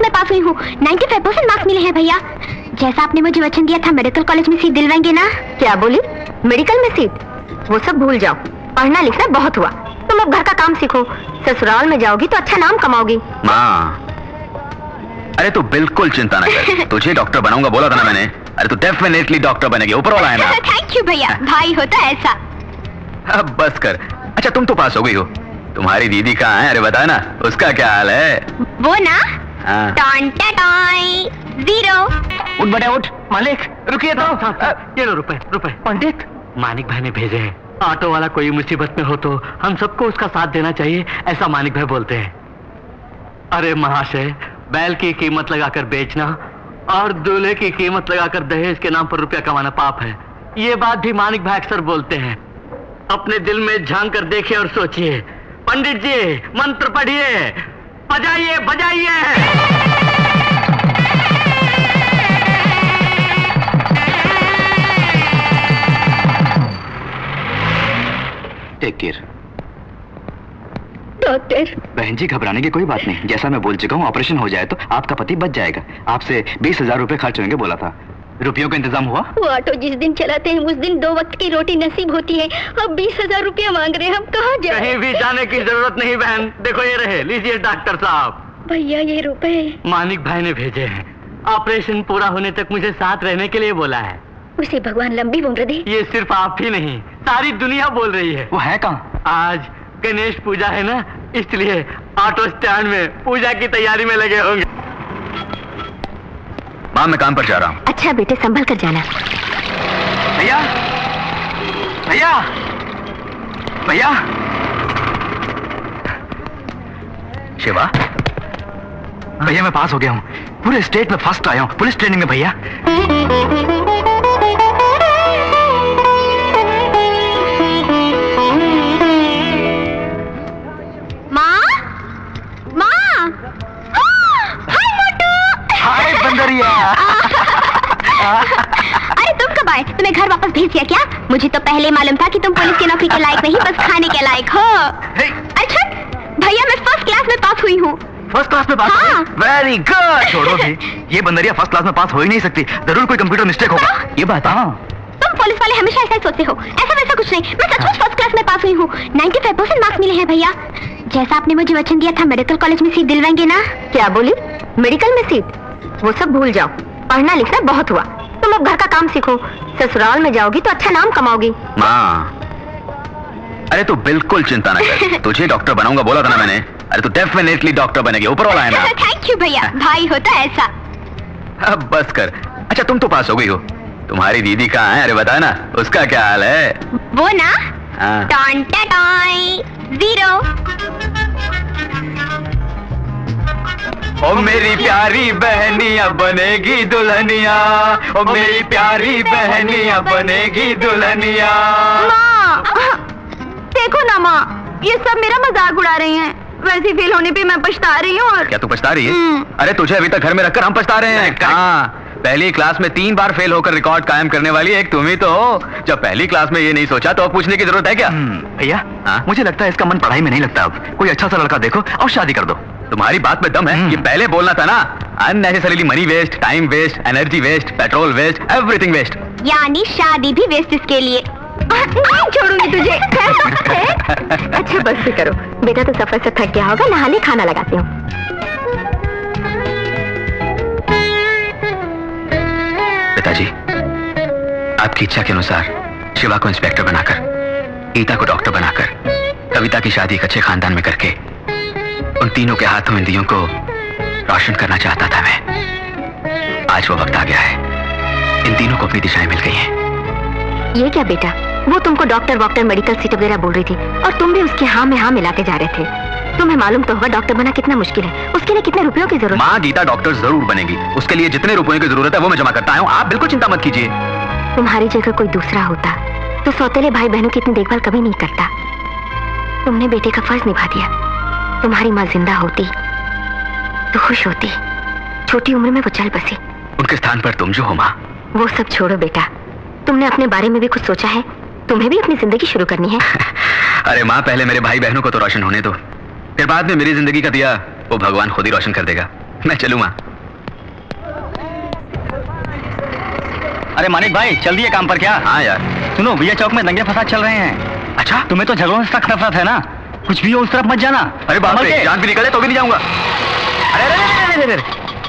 में पास हुई हूँ, 95% मार्क्स मिले हैं भैया। जैसा आपने मुझे वचन दिया था मेडिकल कॉलेज में सीट दिलवाएंगे ना। क्या बोली? मेडिकल में सीट? वो सब भूल जाओ, पढ़ना लिखना बहुत हुआ, तुम अब घर का काम सीखो। ससुराल में जाओगी तो अच्छा नाम कमाओगी। माँ, अरे तू बिल्कुल चिंता न कर, तुझे डॉक्टर बनाऊंगा बोला था ना मैंने। अरे तू डेफिनेटली डॉक्टर बनेगी, ऊपर वाला है ना। थैंक यू भैया, भाई होता ऐसा। अब बस कर। अच्छा तुम तो पास हो गई हो, तुम्हारी दीदी कहाँ है? अरे बता ना, उसका क्या हाल है? वो ना जीरो। उठ बेटा उठ। मालिक रुकिए तो। ये लो रुपए। पंडित, मानिक भाई ने भेजे हैं। ऑटो वाला कोई मुसीबत में हो तो हम सबको उसका साथ देना चाहिए, ऐसा मानिक भाई बोलते हैं। अरे महाशय, बैल की कीमत लगाकर बेचना और दूल्हे की कीमत लगाकर दहेज के नाम पर रुपया कमाना पाप है। ये बात भी मानिक भाई अक्सर बोलते हैं। अपने दिल में झांक कर देखिए और सोचिए। पंडित जी मंत्र पढ़िए, बजाइए बजाइए। Take care. डॉक्टर। बहन जी घबराने की कोई बात नहीं, जैसा मैं बोल चुका हूँ, ऑपरेशन हो जाए तो आपका पति बच जाएगा। आपसे 20,000 रुपए खर्च होंगे बोला था। रुपयों का इंतजाम हुआ? वो ऑटो जिस दिन चलाते हैं उस दिन 2 वक्त की रोटी नसीब होती है। अब 20,000 रुपया मांग रहे हैं, हम कहाँ जाएं? कहीं भी जाने की जरूरत नहीं बहन, देखो ये रहे, लीजिए डॉक्टर साहब। भैया ये रुपए मानिक भाई ने भेजे हैं। ऑपरेशन पूरा होने तक मुझे साथ रहने के लिए बोला है। उसे भगवान लंबी उम्र दे। ये सिर्फ आप ही नहीं, सारी दुनिया बोल रही है। वो है कहाँ? आज गणेश पूजा है ना, इसलिए ऑटो स्टैंड में पूजा की तैयारी में लगे होंगे। माँ मैं काम पर जा रहा हूँ। अच्छा बेटे संभल कर जाना। भैया भैया भैया। शिवा, भैया मैं पास हो गया हूँ, पूरे स्टेट में फर्स्ट आया हूँ पुलिस ट्रेनिंग में भैया। अरे तुम कब आए? तुम्हें घर वापस भेज दिया क्या? मुझे तो पहले मालूम था कि तुम पुलिस की नौकरी के लायक नहीं, बस खाने के लायक हो। अच्छा भैया, मैं फर्स्ट क्लास में पास हुई हूँ। फर्स्ट क्लास में पास? हाँ। Very good. छोड़ो भी, ये बंदरिया फर्स्ट क्लास में पास हो ही नहीं सकती, जरूर कोई कंप्यूटर मिस्टेक होगा। ये बात। हाँ तुम पुलिस वाले हमेशा ऐसा ही सोचते हो, ऐसा वैसा कुछ नहीं। मैं सचमुच फर्स्ट क्लास में पास हुई हूँ, 95% मार्क्स मिले हैं भैया। जैसा आपने मुझे वचन दिया था मेडिकल कॉलेज में सीट दिलवाएंगे ना। क्या बोली? मेडिकल में सीट? वो सब भूल जाओ, पढ़ना लिखना बहुत हुआ, तुम अब घर का काम सीखो। ससुराल में जाओगी तो अच्छा नाम कमाओगी। माँ, अरे तू बिल्कुल चिंता न कर, तुझे डॉक्टर बनाऊंगा बोला था ना मैंने। अरे तू डेफिनेटली डॉक्टर बनेगी, ऊपर वाला है ना। थैंक यू भैया, भाई होता ऐसा। अब बस कर। अच्छा तुम तो पास हो गई हो, तुम्हारी दीदी कहाँ है? अरे बता ना, उसका क्या हाल है? वो ना जीरो। ओ मेरी प्यारी बहनिया बनेगी दुल्हनिया, ओ मेरी प्यारी बहनिया बनेगी दुल्हनिया। माँ देखो ना माँ, ये सब मेरा मजाक उड़ा रही हैं। वैसे फेल होने पे मैं पछता रही हूँ। और क्या तू पछता रही है? अरे तुझे अभी तक घर में रखकर हम पछता रहे हैं। कहाँ, पहली क्लास में 3 बार फेल होकर रिकॉर्ड कायम करने वाली एक तुम ही तो हो। जब पहली क्लास में ये नहीं सोचा तो पूछने की जरूरत है क्या? भैया मुझे लगता है इसका मन पढ़ाई में नहीं लगता। अब कोई अच्छा सा लड़का देखो और शादी कर दो। तुम्हारी बात में दम है, ये पहले बोलना था ना। Unnecessarily money waste, time waste, energy waste, petrol waste, everything waste. यानी शादी भी वेस्ट इसके लिए। नहीं छोड़ूंगी तुझे। अच्छा बस भी करो बेटा, तो सफर से थक गया होगा, नहाने खाना लगाती हूँ। पिताजी, आपकी इच्छा के अनुसार शिवा को इंस्पेक्टर बनाकर, गीता को डॉक्टर बनाकर, कविता की शादी एक अच्छे खानदान में करके उन तीनों के हाथों इन दियों को रोशन करना चाहता था मैं। आज वो वक्त आ गया है, इन तीनों को अपनी दिशाएं मिल गई हैं। ये क्या बेटा, वो तुमको डॉक्टर वॉक्टर मेडिकल सीट वगैरह बोल रही थी और तुम भी उसके हाँ में हाँ मिलाते जा रहे थे। तुम्हें मालूम तो होगा डॉक्टर बना कितना मुश्किल है, उसके लिए कितने रुपयों की जरूरत। माँ, गीता डॉक्टर जरूर बनेगी, उसके लिए जितने रुपयों की जरूरत है वो मैं जमा करता हूँ, आप बिल्कुल चिंता मत कीजिए। तुम्हारी जगह कोई दूसरा होता तो सौतेले भाई बहनों की इतनी देखभाल कभी नहीं करता। तुमने बेटे का फर्ज निभा दिया। तुम्हारी माँ जिंदा होती तो खुश होती, छोटी उम्र में वो चल बसी। उनके स्थान पर तुम जो हो माँ। वो सब छोड़ो बेटा, तुमने अपने बारे में भी कुछ सोचा है? तुम्हें भी अपनी जिंदगी शुरू करनी है। अरे माँ, पहले मेरे भाई बहनों को तो रोशन होने दो, फिर बाद में मेरी जिंदगी का दिया वो भगवान खुद ही रोशन कर देगा। मैं चलूंगा। अरे मानिक भाई, चल दिए काम पर क्या? हाँ यार। सुनो, भैया चौक में दंगे फसाद चल रहे हैं। अच्छा, तुम्हें तो झगड़ों से सख्त नफरत है ना? कुछ भी हो उस तरफ मत जाना। अरे बाप संभल रे, के। जान भी निकले तो भी नहीं जाऊंगा। अरे अरे अरे अरे अरे,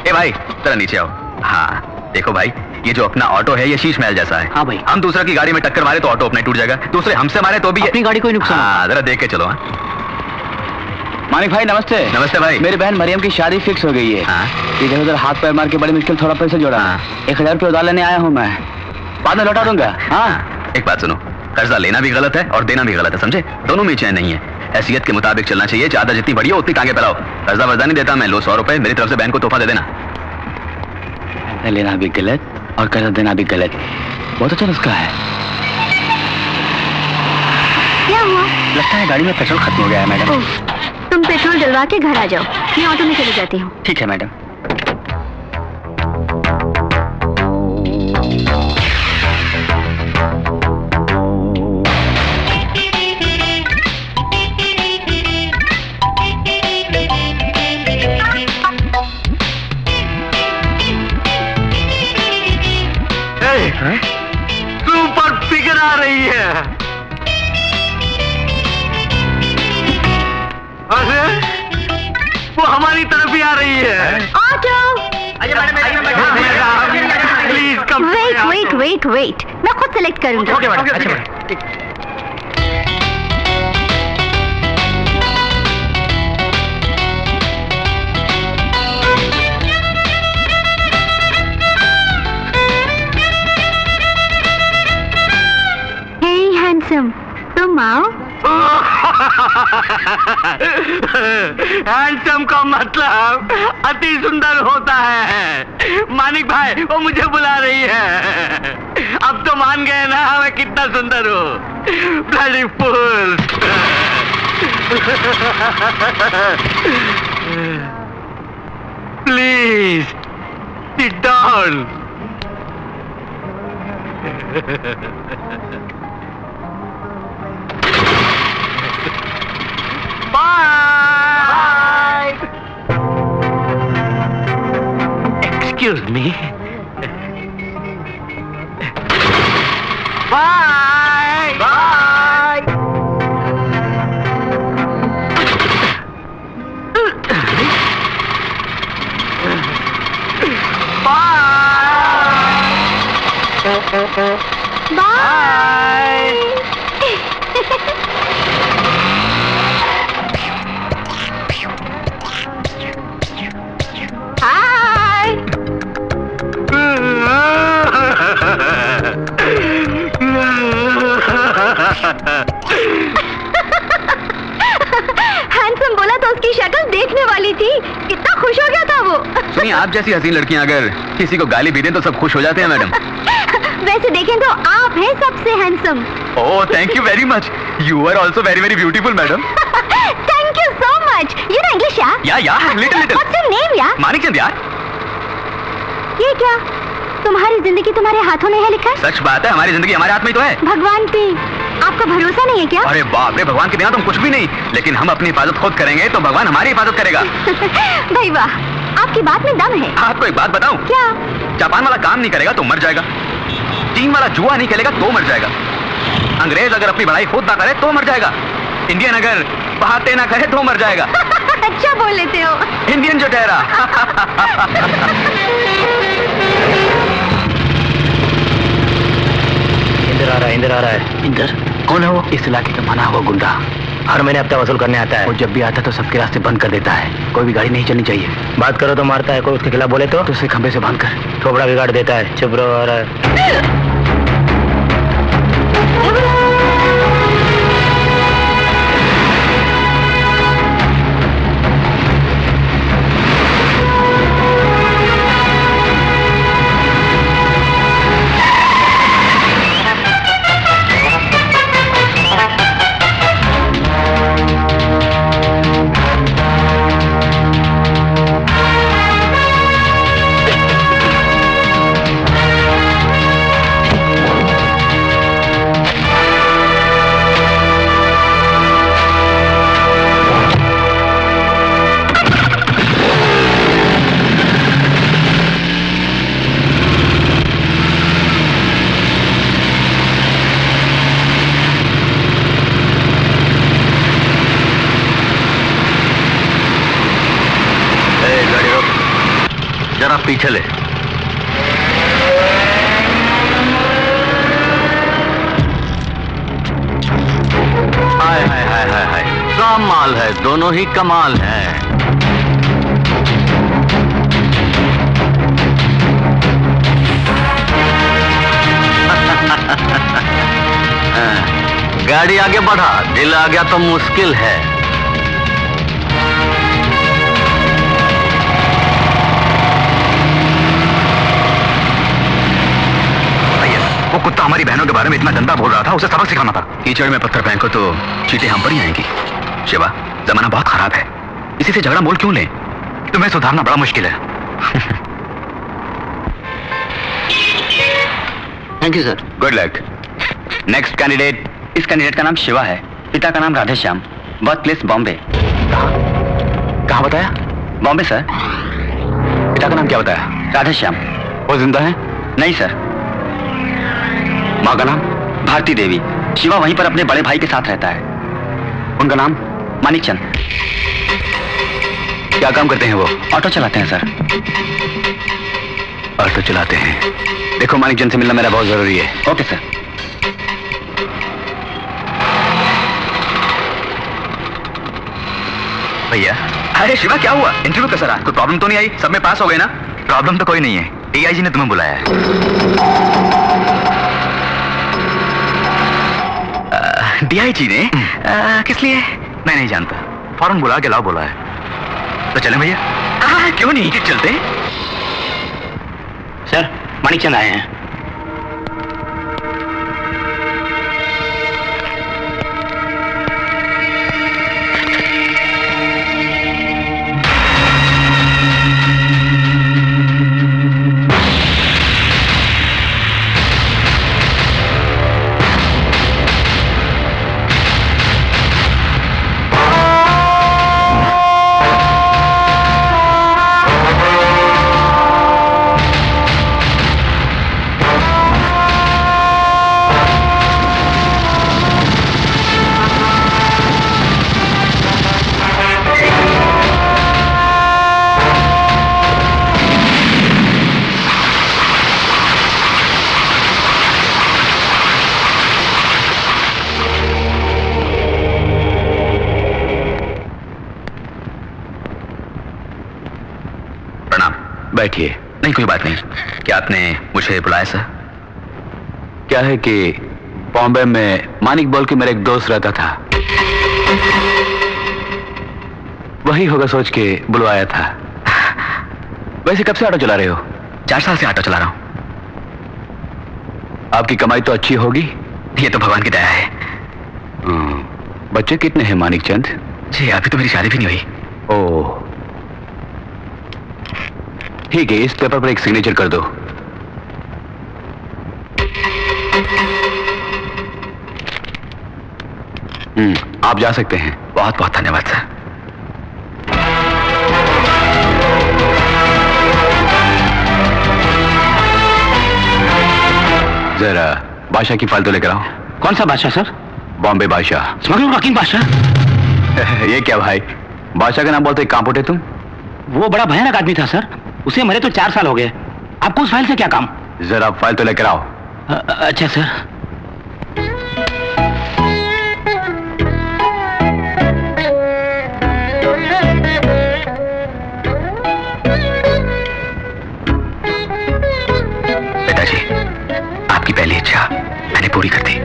ए भाई जरा नीचे आओ। हाँ देखो भाई, ये जो अपना ऑटो है ये शीश महल जैसा है। हाँ भाई। हम दूसरा की गाड़ी में टक्कर मारे तो ऑटो अपना टूट जाएगा, दूसरे हमसे मारे तो भी अपनी गाड़ी को ही नुकसान। हाँ, जरा देख के चलो। हाँ मानिक भाई नमस्ते। नमस्ते भाई। मेरी बहन मरियम की शादी फिक्स हो गई है। हाँ। इधर उधर हाथ पैर मार के बड़ी मुश्किल थोड़ा पैसा जोड़ा। हाँ। 1000 रुपये उधार लेने आया हूँ मैं, बाद में लौटा दूंगा। हाँ, एक बात सुनो, कर्जा लेना भी गलत है और देना भी गलत है, समझे? दोनों में चैन नहीं है। हैसियत के मुताबिक चलना चाहिए। ज्यादा जितनी बड़ी हो उतनी टांगे फैलाओ। कर्जा वर्जा नहीं देता मैं। लो 100 रुपए मेरी तरफ से बहन को तोहफा दे देना। लेना भी गलत और कर्जा देना भी गलत। बहुत अच्छा नुस्खा है। क्या हुआ? लगता है गाड़ी में पेट्रोल खत्म हो गया है मैडम। ओह, तुम पेट्रोल डलवा के घर आ जाओ, मैं ऑटो में चली जाती हूँ। ठीक है मैडम। सुपर फिगर आ रही है। अरे वो हमारी तरफ ही आ रही है। ऑटो! Please come. वेट, मैं खुद सेलेक्ट करूंगी। Okay madam. अच्छा मैडम। हैंडसम, तुम आओ। हैंडसम का मतलब अति सुंदर होता है। मानिक भाई वो मुझे बुला रही है। अब तो मान गए ना मैं कितना सुंदर हूँ। Bloody fool. Please sit down. Bye. Excuse me. Bye. Bye. Handsome बोला तो उसकी शक्ल देखने वाली थी। कितना खुश हो गया था वो। सुनिए, आप जैसी हसीन लड़कियां अगर किसी को गाली भी दें तो सब खुश हो जाते हैं मैडम। वैसे देखें तो आप हैं सबसे handsome. Oh thank you very much. You are also very very beautiful madam. Thank you so much. You know English या little little. What's your name यार? मानिक चंद यार। ये क्या, तुम्हारी जिंदगी तुम्हारे हाथों में है लिखा है? सच बात है, हमारी जिंदगी हमारे हाथ में ही तो है। भगवान पे आपका भरोसा नहीं है क्या? अरे बाप रे, भगवान के बिना तुम कुछ भी नहीं। लेकिन हम अपनी हिफाजत खुद करेंगे तो भगवान हमारी हिफाजत करेगा। भाई वाह, आपकी बात में दम है। आपको एक बात बताऊं? क्या? जापान वाला काम नहीं करेगा तो मर जाएगा। चीन वाला जुआ नहीं खेलेगा तो मर जाएगा। अंग्रेज अगर अपनी पढ़ाई खुद ना करे तो मर जाएगा। इंडियन अगर बहाते ना करे तो मर जाएगा। अच्छा बोल लेते हो। इंडियन जो ठहरा। इंदर आ रहा है। इंदर कौन है वो? इस इलाके का मना हुआ गुंडा, हर महीने हफ्ता वसूल करने आता है। वो जब भी आता है तो सबके रास्ते बंद कर देता है। कोई भी गाड़ी नहीं चलनी चाहिए। बात करो तो मारता है, कोई उसके खिलाफ बोले तो उसे खंबे से बांध कर थोबड़ा बिगाड़ देता है। चुप रहो। आ रहा है। जरा पीछे ले। हाय हाय हाय हाय हाय, कमाल है, दोनों ही कमाल है। गाड़ी आगे बढ़ा, दिल आ गया तो मुश्किल है। वो कुत्ता हमारी बहनों के बारे में इतना गंदा बोल रहा था, उसे सबक सिखाना था। कीचड़ में पत्थर फेंको तो चींटी हम पर ही आएंगी। शिवा, जमाना बहुत खराब है, इसी से झगड़ा मोल क्यों लें? तुम्हें सुधारना बड़ा मुश्किल है। Thank you sir. Good luck. Next candidate. इस कैंडिडेट का नाम शिवा है, पिता का नाम राधेश्याम, बर्थ प्लेस बॉम्बे। कहाँ बताया? बॉम्बे सर। पिता का नाम क्या बताया? राधेश्याम। वो जिंदा है? नहीं सर। माँ का नाम? भारती देवी। शिवा वहीं पर अपने बड़े भाई के साथ रहता है। उनका नाम? मानिकचंद। क्या काम करते हैं वो? ऑटो चलाते हैं सर। ऑटो चलाते हैं। देखो, मानिकचंद से मिलना मेरा बहुत जरूरी है। Okay sir. भैया। अरे शिवा, क्या हुआ? इंटरव्यू कैसा रहा? कोई प्रॉब्लम तो नहीं आई? सब में पास हो गए ना? प्रॉब्लम तो कोई नहीं है, एआईजी ने तुम्हें बुलाया है। डीआईजी ने? किस लिए? मैं नहीं जानता, फौरन बुला के लाओ बोला है। तो चलें भैया? क्यों नहीं, चलते। सर, मानिकचंद आए हैं। बैठिए। नहीं, कोई बात नहीं। क्या आपने मुझे बुलाया सर? क्या है कि बॉम्बे में मानिक बोल के मेरा एक दोस्त रहता था, वही होगा सोच के बुलवाया था। वैसे कब से ऑटो चला रहे हो? 4 साल से ऑटो चला रहा हूं। आपकी कमाई तो अच्छी होगी? ये तो भगवान की दया है। बच्चे कितने हैं मानिकचंद? जी अभी तो मेरी शादी भी नहीं हुई। ओह ठीक है, इस पेपर पर एक सिग्नेचर कर दो। आप जा सकते हैं। बहुत बहुत धन्यवाद सर। जरा बादशाह की फाइल तो लेकर आओ। कौन सा बादशाह सर? बॉम्बे बादशाह। स्मगलर वकील बादशाह? ये क्या भाई, बादशाह का नाम बोलते कहाँ पुटे तुम? वो बड़ा भयानक आदमी था सर, उसे मरे तो 4 साल हो गए। आपको उस फाइल से क्या काम? जरा फाइल तो लेकर आओ। अच्छा सर। पिताजी, आपकी पहली इच्छा मैंने पूरी कर दी।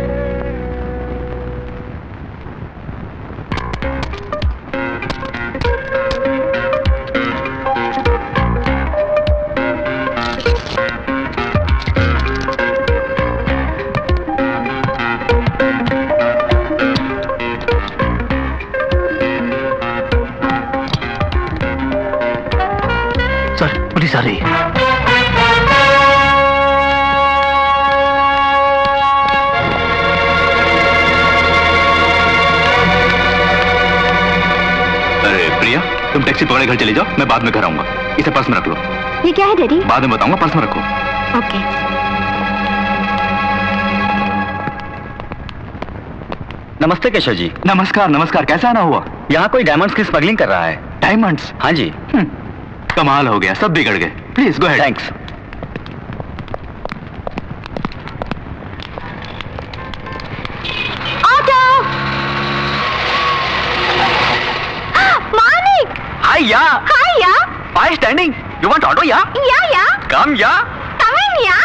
पुलिस आ रही है। अरे प्रिया, तुम टैक्सी पकड़े घर चले जाओ, मैं बाद में घर आऊंगा। इसे पर्स में रख लो। ये क्या है डैडी? बाद में बताऊंगा, पर्स में रखो। ओके। नमस्ते केशव जी। नमस्कार नमस्कार, कैसा आना हुआ? यहाँ कोई डायमंड्स की स्मगलिंग कर रहा है। डायमंड्स? हाँ जी। कमाल हो गया, सब बिगड़ गए। Please go ahead. Thanks. Auto. Manik. Hi या। हाय या। Why standing? You want auto, yeah? या Come, yeah. come in या।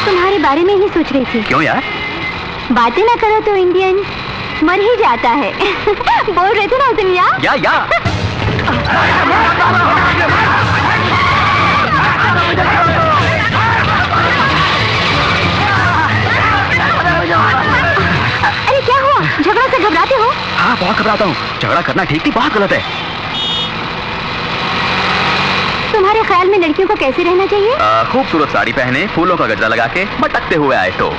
तुम्हारे बारे में ही सोच रही थी। क्यों यार? बातें ना करो तो इंडियन मर ही जाता है। बोल रहे थे ना उस दिन या। या। अरे क्या हुआ? झगड़ा से घबराते हो? हाँ बहुत घबराता हूँ। झगड़ा करना ठीक नहीं, बहुत गलत है। तुम्हारे ख्याल में लड़कियों को कैसे रहना चाहिए? खूबसूरत साड़ी पहने, फूलों का गजरा लगा के, मटकते हुए आए तो।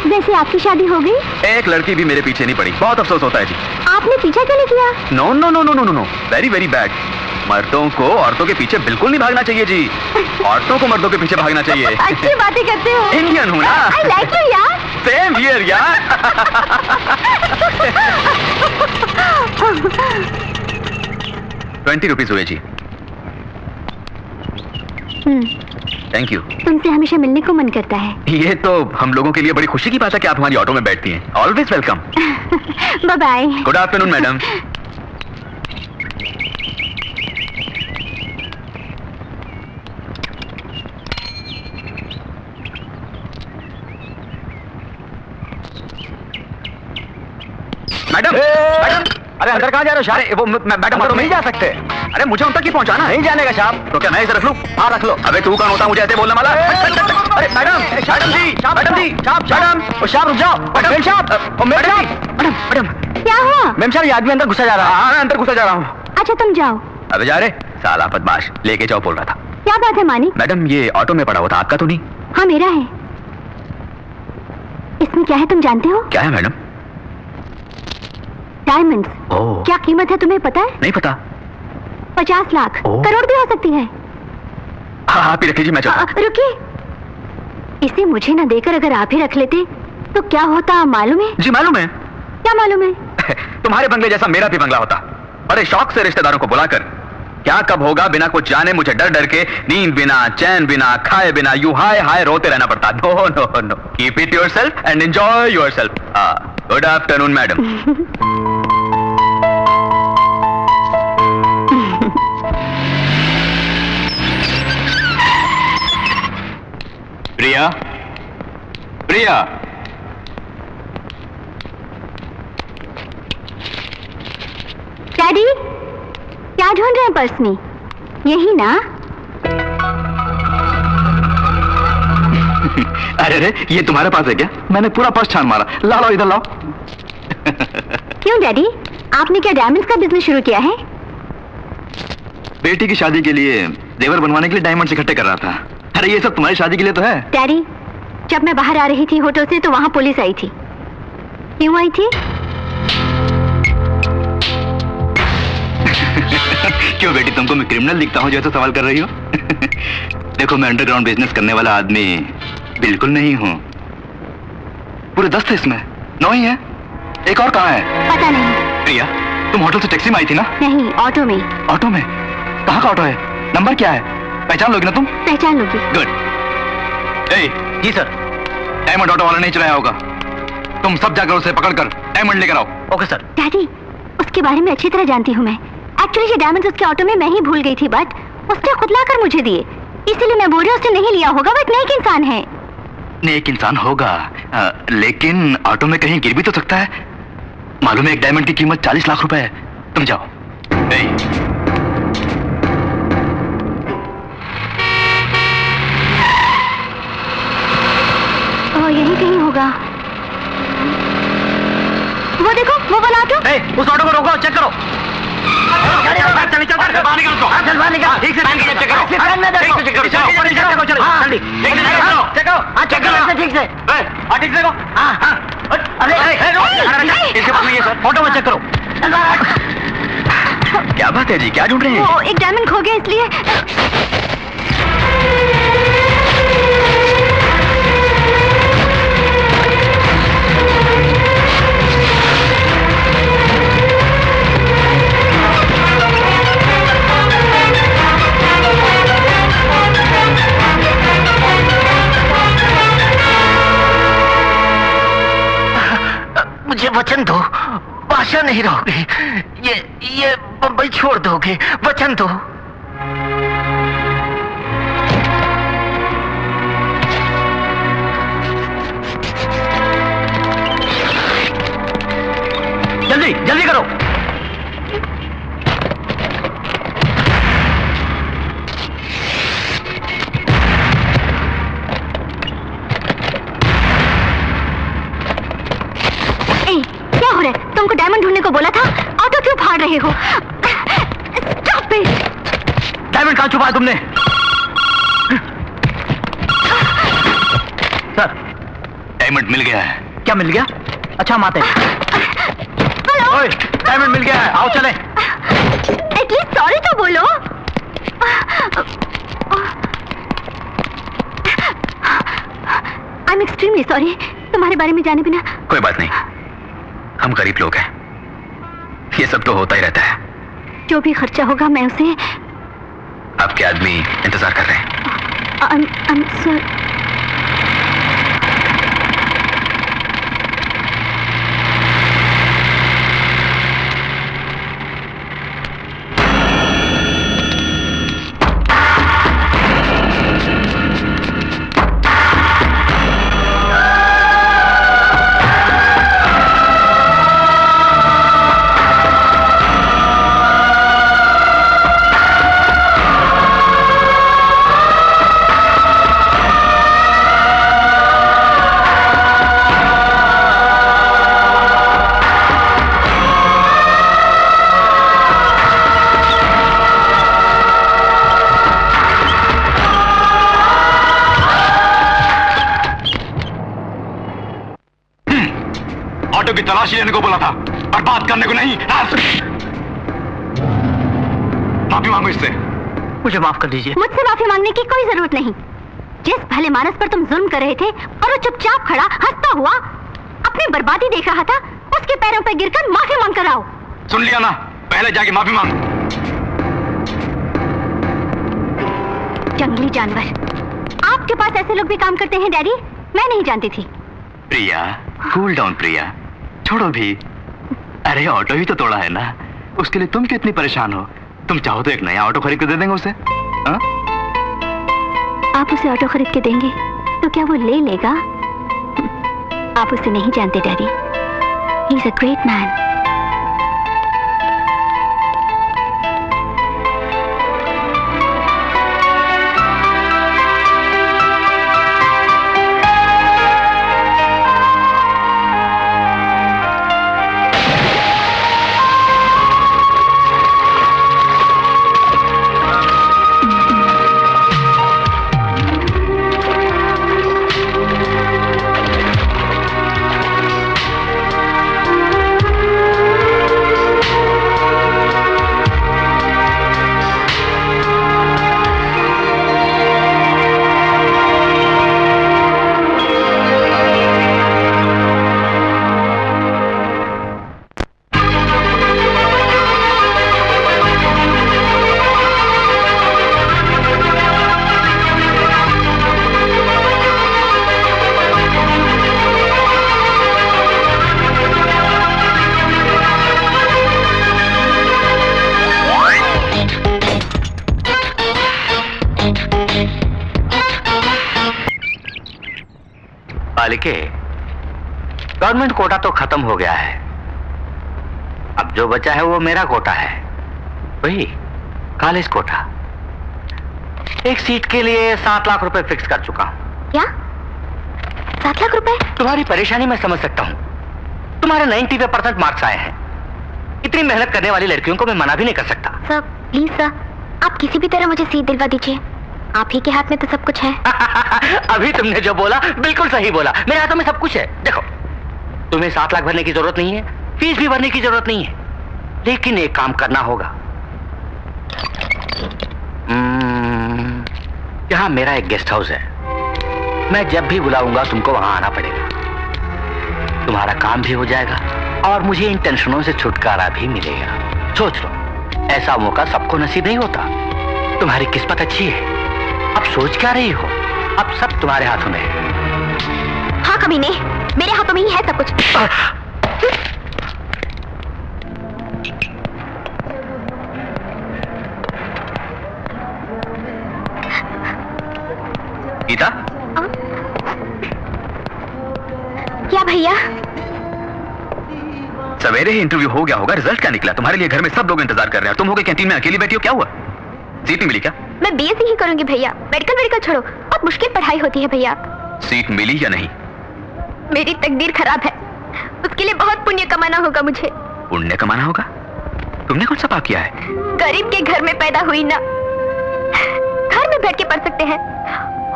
वैसे आपकी शादी हो गई? एक लड़की भी मेरे पीछे नहीं पड़ी, बहुत अफसोस होता है जी। आपने पीछा क्यों नहीं किया? No no no no no no, very very bad. मर्दों को औरतों के पीछे बिल्कुल नहीं भागना चाहिए जी। औरतों को मर्दों के पीछे भागना चाहिए। अच्छी बातें करते हो। इंडियन हूँ ना। I like you यार। सेम हियर यार। 20 रुपीज हुए जी। Thank you. तुमसे हमेशा मिलने को मन करता है। ये तो हम लोगों के लिए बड़ी खुशी की बात है कि आप हमारी ऑटो में बैठती हैं। Always welcome. Bye bye. Good afternoon madam. Madam madam, अरे अंदर कहाँ जा रहे हो साहब? अरे वो मैडम अंदर नहीं जा सकते। अरे मुझे उन तक ही पहुंचाना है। नहीं जाने का साहब। तो क्या मैं इसे रख लूं? हाँ रख लो। अबे तू कौन होता मुझे ऐसे बोलने वाला? अरे मैडम मैडम जी मैडम जी मैडम साहब रुक जाओ। मैडम साहब मैडम मैडम क्या हुआ? मैम साहब ये आदमी अंदर घुसा जा रहा है। हाँ अंदर घुसा जा रहा हूँ। अच्छा तुम जाओ। अबे जा रे साला बदमाश, लेके जाओ बोल रहा था। क्या बात है मानिक? मैडम ये ऑटो में पड़ा हुआ था, आपका तो नहीं? हाँ मेरा है। इसमें क्या है तुम जानते हो? क्या है मैडम? डायमंड्स। ओह क्या कीमत है तुम्हें पता है? नहीं पता। 50 लाख, ओह। करोड़ भी हो सकती है। हाँ आप ही रख लीजिए, मैं चलता हूँ। रुकिए, इसे मुझे ना देकर अगर आप ही रख लेते तो क्या होता मालूम है? जी मालूम है। क्या मालूम है? तुम्हारे बंगले जैसा मेरा भी बंगला होता। बड़े शौक से रिश्तेदारों को बुलाकर, क्या कब होगा बिना कुछ जाने मुझे डर डर के, नींद बिना, चैन बिना, खाए बिना, यूं हाय हाय रोते रहना पड़ता। No no no, keep it yourself and enjoy yourself. Good afternoon madam. Priya Priya, daddy क्या ढूंढ रहे हैं पर्स में? यही ना? अरे अरे ये तुम्हारे पास है क्या? मैंने पूरा पर्स छान मारा। लाओ इधर लाओ। क्यों डैडी, आपने क्या डायमंड्स का बिजनेस शुरू किया है? बेटी की शादी के लिए जेवर बनवाने के लिए डायमंड्स इकट्ठे कर रहा था। अरे ये सब तुम्हारी शादी के लिए तो है। डैडी जब मैं बाहर आ रही थी होटल से तो वहां पुलिस आई थी। क्यों आई थी? क्यों बेटी, तुमको मैं क्रिमिनल दिखता हूँ जो ऐसा सवाल कर रही हो? देखो मैं अंडरग्राउंड बिजनेस करने वाला आदमी बिल्कुल नहीं हूँ। पूरे 10 थे इसमें, 9 ही है। एक और कहाँ है? पता नहीं। प्रिया तुम होटल से टैक्सी में आई थी ना? नहीं, ऑटो में। ऑटो में? कहाँ का ऑटो है? नंबर क्या है? पहचान लोगी ना तुम? पहचान लोगी। गुड। जी सर। डायमंड ऑटो वाला नहीं चलाया होगा। तुम सब जाकर उसे पकड़कर डायमंड लेकर आओ। Okay sir. डैडी उसके बारे में अच्छी तरह जानती हूँ मैं। एक्चुअली ये डायमंड्स उसके ऑटो में मैं ही भूल गई थी, बट उसने खुद लाकर मुझे दिए, इसीलिए मैं बोल रही हूँ उसने नहीं लिया होगा, बट नेक इंसान है। नेक इंसान होगा लेकिन ऑटो में कहीं गिर भी तो सकता है। मालूम है एक डायमंड की कीमत 40 लाख रुपए है। तुम जाओ। यही कहीं होगा। वो देखो वो वाला ऑटो। उस ऑटो को रोको, चेक करो। ऑटो में चेक करो। क्या बात है जी, क्या ढूंढ रहे हैं? वो एक डायमंड खो गया इसलिए। नहीं रहोगे, ये बम्बई छोड़ दोगे, वचन दो। जल्दी जल्दी करो। क्या हो रहा है? तुमको डायमंड ढूंढने को बोला था, ऑटो क्यों फाड़ रहे हो? Stop it. डायमंड कहाँ छुपाया तुमने? सर, डायमंड मिल गया है। क्या मिल गया? अच्छा हम आते हैं। हेलो, ओए, डायमंड मिल गया है, आओ चले। एटलीस्ट सॉरी तो बोलो। आई एम एक्सट्रीमली सॉरी, तुम्हारे बारे में जाने बिना। कोई बात नहीं, हम गरीब लोग हैं, ये सब तो होता ही रहता है। जो भी खर्चा होगा मैं उसे। आपके आदमी इंतजार कर रहे हैं। सर, ऑटो की तलाशी लेने को बोला था, बर्बाद करने को नहीं। माफी मांगो इससे। मुझे माफ कर दीजिए। मुझसे माफी मांगने की कोई जरूरत नहीं। जिस भले मानस पर तुम जुल्म कर रहे थे और वो चुपचाप खड़ा हंसता हुआ अपनी बर्बादी देख रहा था, उसके पैरों पर गिरकर माफी मांग कर आओ। सुन लिया ना, पहले जाके माफी मांग। जंगली जानवर, आपके पास ऐसे लोग भी काम करते हैं डैडी? मैं नहीं जानती थी। प्रिया, कूल डाउन प्रिया, छोड़ो भी। अरे ऑटो ही तो तोड़ा है ना, उसके लिए तुम क्यों इतनी परेशान हो? तुम चाहो तो एक नया ऑटो खरीद के दे देंगे उसे। हा? आप उसे ऑटो खरीद के देंगे तो क्या वो ले लेगा? आप उसे नहीं जानते daddy, he is a great man. बालिके, गवर्नमेंट कोटा तो खत्म हो गया है, अब जो बचा है वो मेरा कोटा है, वही कॉलेज कोटा। एक सीट के लिए 7 लाख रुपए फिक्स कर चुका हूं। क्या? 7 लाख रुपए? तुम्हारी परेशानी मैं समझ सकता हूं, तुम्हारे 90% मार्क्स आए हैं, इतनी मेहनत करने वाली लड़कियों को मैं मना भी नहीं कर सकता। सर प्लीज सर, आप किसी भी तरह मुझे सीट दिलवा दीजिए, आप ही के हाथ में तो सब कुछ है। अभी तुमने जो बोला बिल्कुल सही बोला, मेरे हाथों में सब कुछ है। देखो, तुम्हें 7 लाख भरने की जरूरत नहीं है, फीस भी भरने की जरूरत नहीं है, लेकिन एक काम करना होगा। यहाँ मेरा एक गेस्ट हाउस है, मैं जब भी बुलाऊंगा तुमको वहां आना पड़ेगा। तुम्हारा काम भी हो जाएगा और मुझे इन टेंशनों से छुटकारा भी मिलेगा। सोच लो, ऐसा मौका सबको नसीब नहीं होता। तुम्हारी किस्मत अच्छी है। अब सोच क्या रही हो? अब सब तुम्हारे हाथों में है। हाँ कमीने, मेरे हाथों में ही है सब कुछ। गीता, क्या भैया? सवेरे ही इंटरव्यू हो गया होगा, रिजल्ट क्या निकला? तुम्हारे लिए घर में सब लोग इंतजार कर रहे हैं, तुम हो गए कैंटीन में अकेली बैठी हो, क्या हुआ? सीट नहीं मिली क्या? मैं बीएससी ही करूंगी भैया, मेडिकल छोड़ो, बहुत मुश्किल पढ़ाई होती है भैया। सीट मिली या नहीं? मेरी तकदीर खराब है, उसके लिए बहुत पुण्य कमाना होगा मुझे। पुण्य कमाना होगा? तुमने कौन सा पाप किया है? गरीब के घर में पैदा हुई ना, घर में बैठ के पढ़ सकते हैं,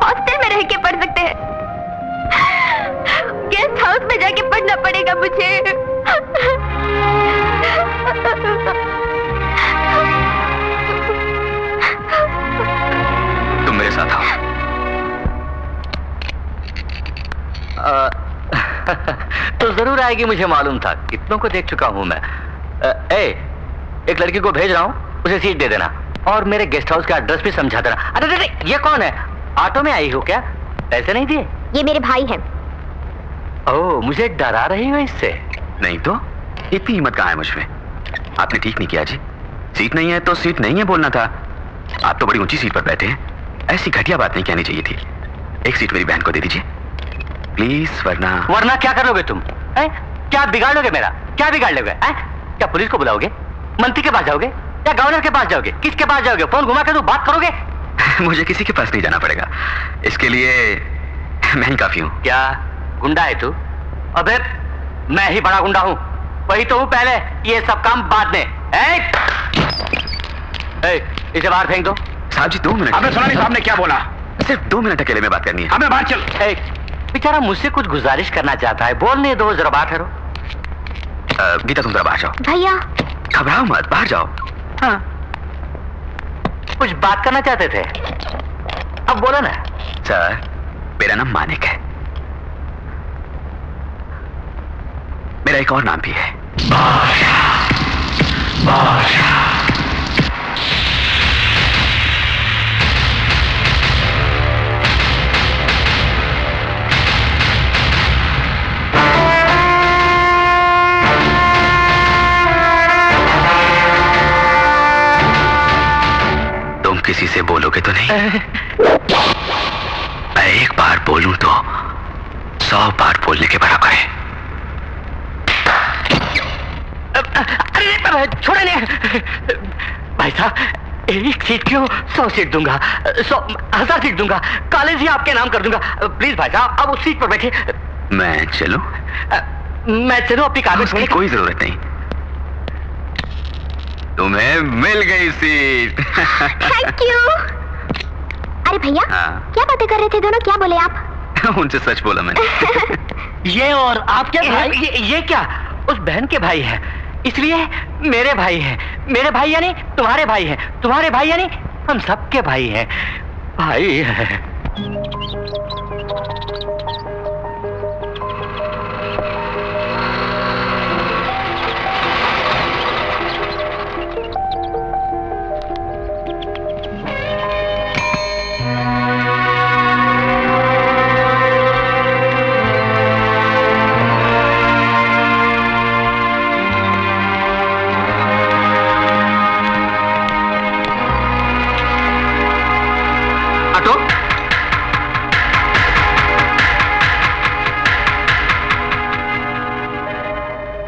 हॉस्टल में रह के पढ़ सकते हैं, गेस्ट हाउस में जाके पढ़ना पड़ेगा मुझे। तुम मेरे साथ आओ। तो जरूर आएगी, मुझे मालूम था, कितनों को देख चुका हूं मैं। एक लड़की को भेज रहा हूं, उसे सीट दे देना और मेरे गेस्ट हाउस का एड्रेस भी समझा देना। अरे अरे ये कौन है? ऑटो में आई हो क्या? पैसे नहीं दिए? ये मेरे भाई हैं। ओह, मुझे डरा रही हो इससे? नहीं तो इतनी हिम्मत कहाँ है मुझमें? आपने ठीक नहीं किया जी, सीट नहीं है तो सीट नहीं है बोलना था। आप तो बड़ी ऊंची सीट पर बैठे हैं, ऐसी घटिया बात नहीं कहनी चाहिए थी। एक सीट मेरी बहन को दे दीजिए प्लीज, वरना क्या कर लोगे तुम? क्या बिगाड़ लोगे मेरा? क्या बिगाड़ लोगे? क्या पुलिस को बुलाओगे? मंत्री के पास जाओगे या गवर्नर के पास जाओगे? किसके पास जाओगे? फोन घुमा के तो बात करोगे? मुझे किसी के पास नहीं जाना पड़ेगा, इसके लिए मैं ही काफी हूँ। क्या गुंडा है तू? अबे मैं ही बड़ा गुंडा हूँ, वही तो हूँ पहले, ये सब काम बाद में। इसे बाहर फेंक दो। साहब जी 2 मिनट। हमें सुना नहीं साहब ने क्या बोला? सिर्फ 2 मिनट अकेले में बात करनी है। हमें बाहर चल। बेचारा मुझसे कुछ गुजारिश करना चाहता है, बोलने दो, जरा बात करो। गीता तुम जरा बाहर जाओ। भैया घबराओ मत, बाहर जाओ। हाँ, कुछ बात करना चाहते थे, अब बोलो ना। सर मेरा नाम मानिक है, मेरा एक और नाम भी है, बादशाह। बादशाह। तुम किसी से बोलोगे तो नहीं? मैं एक बार बोलूं तो 100 बार बोलने के बराबर है। अरे छोड़े नहीं भाई साहब, एक सीट क्यों, 100 सीट दूंगा, 100,000 सीट दूंगा, कॉलेज ही आपके नाम कर दूंगा। प्लीज भाई साहब, अब उस सीट पर बैठे। मैं चलूं? मैं चलूं? अपनी कागज की कोई जरूरत नहीं, तुम्हें मिल गई सीट। Thank you. अरे भैया क्या बातें कर रहे थे दोनों, क्या बोले आप? उनसे सच बोला मैंने। ये और आपके भाई? ये क्या, उस बहन के भाई है, इसलिए मेरे भाई हैं। मेरे भाई यानी तुम्हारे भाई हैं, तुम्हारे भाई यानी हम सबके भाई हैं। भाई है।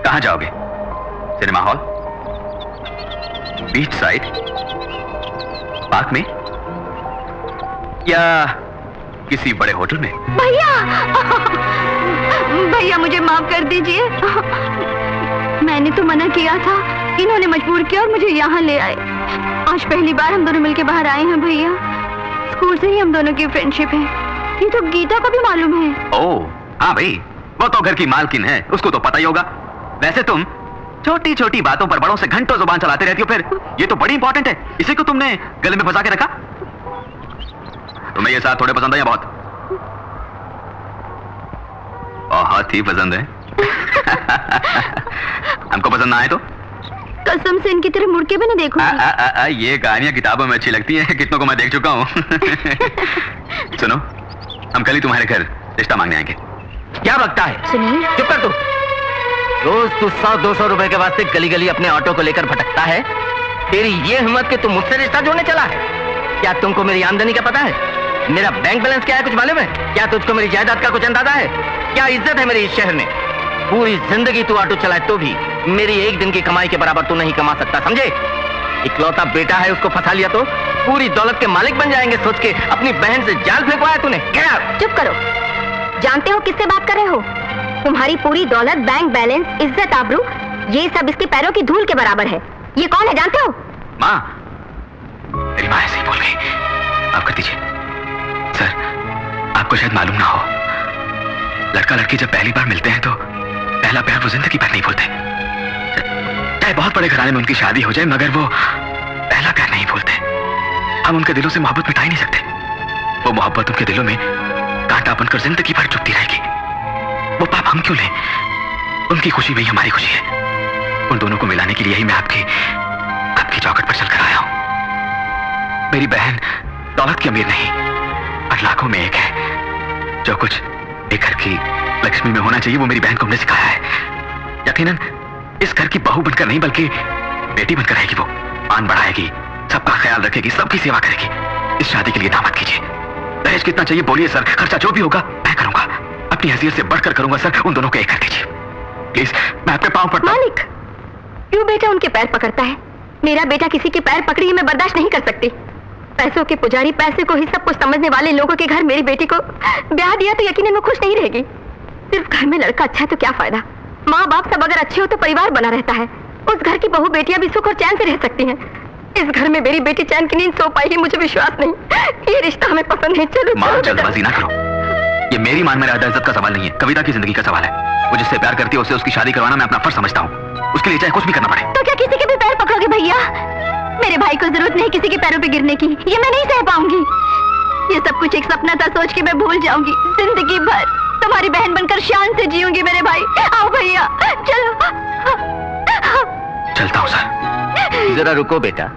कहां जाओगे? Cinema hall, beach side, park में या किसी बड़े होटल में? भैया भैया मुझे माफ कर दीजिए, मैंने तो मना किया था, इन्होंने मजबूर किया और मुझे यहाँ ले आए। आज पहली बार हम दोनों मिलके बाहर आए हैं भैया, स्कूल से ही हम दोनों की फ्रेंडशिप है, ये तो गीता को भी मालूम है। ओह हाँ भाई, वो तो घर की मालकिन है, उसको तो पता ही होगा। वैसे तुम छोटी छोटी बातों पर बड़ों से घंटों जुबान चलाते रहती हो, फिर ये तो बड़ी इंपॉर्टेंट है, इसे को तुमने गले में फंसा के रखा। तुम्हें ये साथ थोड़े पसंद है या बहुत? बहुत ही पसंद है। हमको पसंद ना आए तो कसम से इनकी तरह मुड़ के भी नहीं देखूंगी। ये कहानियां किताबों में अच्छी लगती हैं, कितनों को मैं देख चुका हूँ। सुनो, हम कल ही तुम्हारे घर रिश्ता मांगने आएंगे। क्या बकता है? सुनिए, चुप कर तू। रोज तू 100-200 रुपए के वास्ते गली गली अपने ऑटो को लेकर भटकता है। तेरी ये हिम्मत कि तू मुझसे रिश्ता जोड़ने चला है? क्या तुमको मेरी आमदनी का पता है? मेरा बैंक बैलेंस क्या है कुछ मालूम है? क्या तुझको मेरी जायदाद का कुछ अंदाजा है? क्या इज्जत है मेरी इस शहर में? पूरी जिंदगी तू ऑटो चलाए तो भी मेरी एक दिन की कमाई के बराबर तू नहीं कमा सकता, समझे? इकलौता बेटा है, उसको फंसा लिया तो पूरी दौलत के मालिक बन जाएंगे सोच के अपनी बहन से जाल फेंकवाया तूने। क्या? चुप करो। जानते हो किससे बात कर रहे हो? तुम्हारी पूरी दौलत, बैंक बैलेंस, इज्जत, आबरू, ये सब इसके पैरों की धूल के बराबर है। ये कौन है जानते हो? माँ, मेरी माँ ऐसे ही बोल गई। आप कर दीजिए। सर, आपको शायद मालूम ना हो, लड़का लड़की जब पहली बार मिलते हैं तो पहला प्यार वो जिंदगी भर नहीं भूलते। चाहे बहुत बड़े घराने में उनकी शादी हो जाए, मगर वो पहला प्यार नहीं भूलते। हम उनके दिलों से मोहब्बत मिटा ही नहीं सकते। वो मोहब्बत उनके दिलों में कांटा बनकर जिंदगी भर चुभती रहेगी। वो पाप हम क्यों लें? उनकी खुशी में ही हमारी खुशी है। उन दोनों को मिलाने के लिए ही मैं आपकी चौखट पर चलकर आया हूं। मेरी बहन दौलत की अमीर नहीं, और लाखों में एक है। जो कुछ एक घर की लक्ष्मी में होना चाहिए वो मेरी बहन को हमने सिखाया है। यकीनन इस घर की बहू बनकर नहीं बल्कि बेटी बनकर रहेगी। वो मान बढ़ाएगी, सबका ख्याल रखेगी, सबकी सेवा करेगी। इस शादी के लिए दामाद कीजिए। दहेज कितना चाहिए बोलिए सर, खर्चा जो भी होगा मैं करूंगा। अपनी हैसियत से बढ़कर करूंगा सर। उन दोनों को एक कर दीजिए प्लीज, मैं आपके पांव पड़ता हूं। मालिक, क्यों बेटा उनके पैर पकड़ता है? मेरा बेटा किसी के पैर पकड़ी मैं बर्दाश्त नहीं कर सकती। पैसों के पुजारी, पैसे को ही सब कुछ समझने वाले लोगों के घर मेरी बेटी को ब्याह दिया तो यकीनन वो खुश नहीं रहेगी। सिर्फ घर में लड़का अच्छा है तो क्या फायदा? माँ बाप सब अगर अच्छे हो तो परिवार बना रहता है। उस घर की बहू बेटियां भी सुख और चैन से रह सकती हैं। इस घर में मेरी बेटी चैन की नींद सो पाएगी, मुझे विश्वास नहीं। ये रिश्ता हमें पसंद नहीं। चलो माँ, चलो जल्दबाजी ना करो। ये मेरी मान में रहता इज्जत का सवाल नहीं है, कविता की जिंदगी का सवाल है। वो जिससे प्यार करती है उससे उसकी शादी करवाना मैं अपना फर्ज समझता हूँ। उसके लिए चाहे कुछ भी करना पड़े। तो क्या किसी के भी पैर पकड़ोगे भैया? मेरे भाई को जरूरत नहीं किसी के पैरों पे गिरने की, ये मैं नहीं सह पाऊंगी। ये सब कुछ एक सपना था, सोच के मैं भूल जाऊंगी। जिंदगी भर तुम्हारी बहन बनकर शान से जीऊंगी मेरे भाई। आओ भैया, चलो। चलता हूँ सर। जरा रुको बेटा,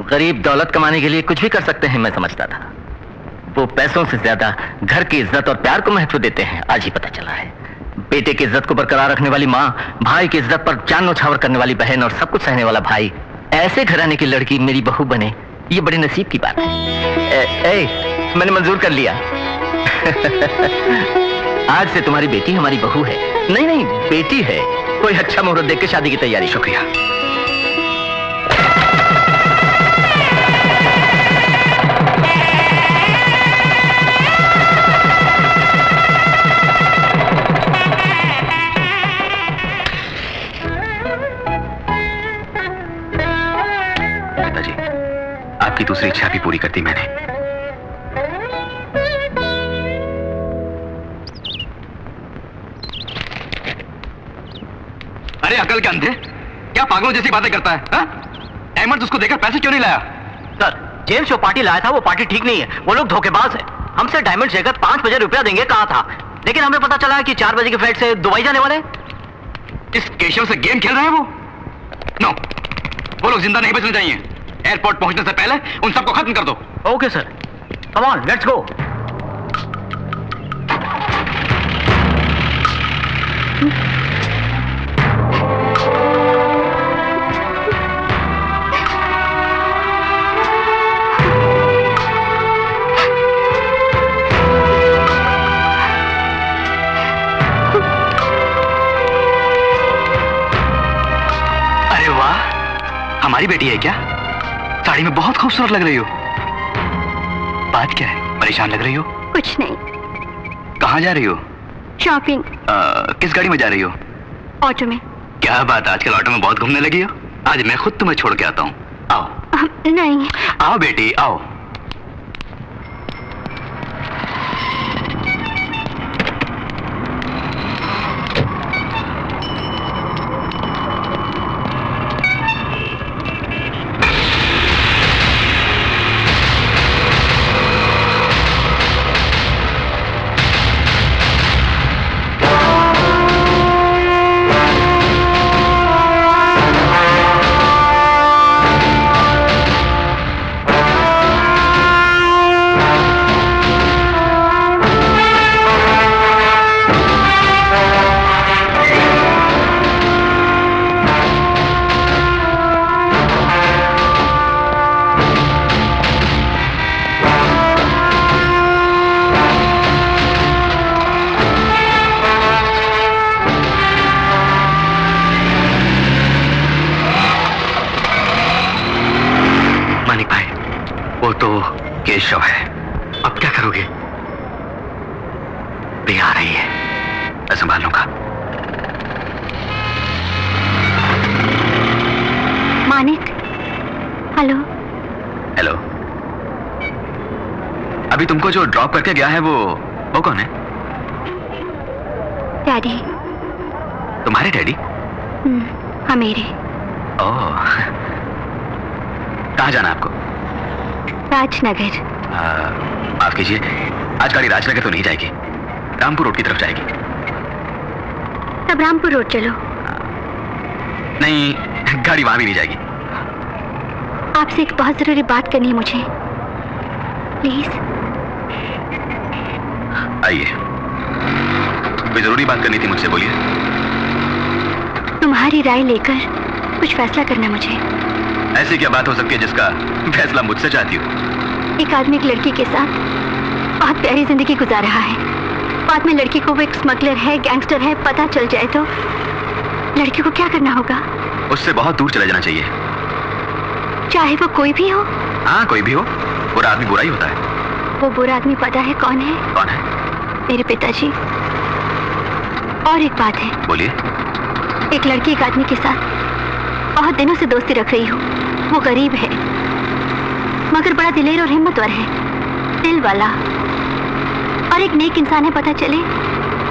गरीब दौलत कमाने के लिए कुछ भी कर सकते हैं मैं समझता था। वो पैसों से ज्यादा घर की इज्जत और प्यार को महत्व देते हैं, आज ही पता चला है। बेटे की इज्जत को बरकरार रखने वाली माँ, भाई की इज्जत पर जान न्यौछावर करने वाली बहन और सब कुछ सहने वाला भाई, ऐसे घराने की लड़की मेरी बहू बने, ये बड़ी नसीब की बात है। मैंने मंजूर कर लिया। आज से तुम्हारी बेटी हमारी बहू है। नहीं नहीं, बेटी है। कोई अच्छा मुहूर्त देख के शादी की तैयारी। शुक्रिया। पिताजी, आपकी दूसरी इच्छा भी पूरी कर दी मैंने। अरे अकल के अंधे, क्या पागलों जैसी बातें करता है? अहमद उसको देकर पैसे क्यों नहीं लाया? सर, जेम्स जो पार्टी लाया था वो पार्टी ठीक नहीं है। वो लोग धोखेबाज है। हमसे डायमंड लेकर 5 बजे रुपया देंगे कहा था, लेकिन हमें पता चला है कि 4 बजे की फ्लाइट से दुबई जाने वाले। इस केशव से गेम खेल रहे हैं वो? नो, वो लोग जिंदा नहीं बचने चाहिए। एयरपोर्ट पहुंचने से पहले उन सबको खत्म कर दो। Okay sir, come on, let's go. अरे वाह, हमारी बेटी है क्या? साड़ी में बहुत खूबसूरत लग रही हो। बात क्या है, परेशान लग रही हो? कुछ नहीं, कहाँ जा रही हो? शॉपिंग। किस गाड़ी में जा रही हो? ऑटो में। क्या बात, आजकल ऑटो में बहुत घूमने लगी हो। आज मैं खुद तुम्हें छोड़ के आता हूँ। आओ। नहीं। आओ बेटी, आओ। तो केशव है। अब क्या करोगे? प्रिया आ रही है, मैं संभाल लूंगा। मानिक, हेलो। हेलो। अभी तुमको जो ड्रॉप करके गया है वो कौन है? डैडी। तुम्हारे डैडी? हाँ, मेरे। ओह, कहाँ जाना आपको? राजनगर। माफ कीजिए, आज गाड़ी राजनगर तो नहीं जाएगी, रामपुर रोड की तरफ जाएगी। तब रामपुर रोड चलो। नहीं, गाड़ी वहां भी नहीं जाएगी। आपसे एक बहुत जरूरी बात करनी है मुझे, प्लीज। आइए, कोई जरूरी बात करनी थी मुझसे, बोलिए। तुम्हारी राय लेकर कुछ फैसला करना मुझे। ऐसी क्या बात हो सकती है जिसका फैसला मुझसे चाहती हो? एक आदमी एक लड़की के साथ बहुत प्यारी जिंदगी गुजार रहा है। बाद में लड़की को वो एक स्मगलर है, गैंगस्टर है, पता चल जाए तो लड़की को क्या करना होगा? उससे बहुत दूर चले जाना चाहिए। चाहे वो कोई भी हो। हाँ, कोई भी हो, बुरा आदमी बुरा ही होता है। वो बुरा आदमी पता है कौन है? कौन है? मेरे पिताजी। और एक बात है। बोलिए। एक लड़की एक आदमी के साथ बहुत दिनों से दोस्ती रख रही हो। वो गरीब है मगर बड़ा दिलेर और हिम्मतवर है, दिल वाला, और एक नेक इंसान है। पता चले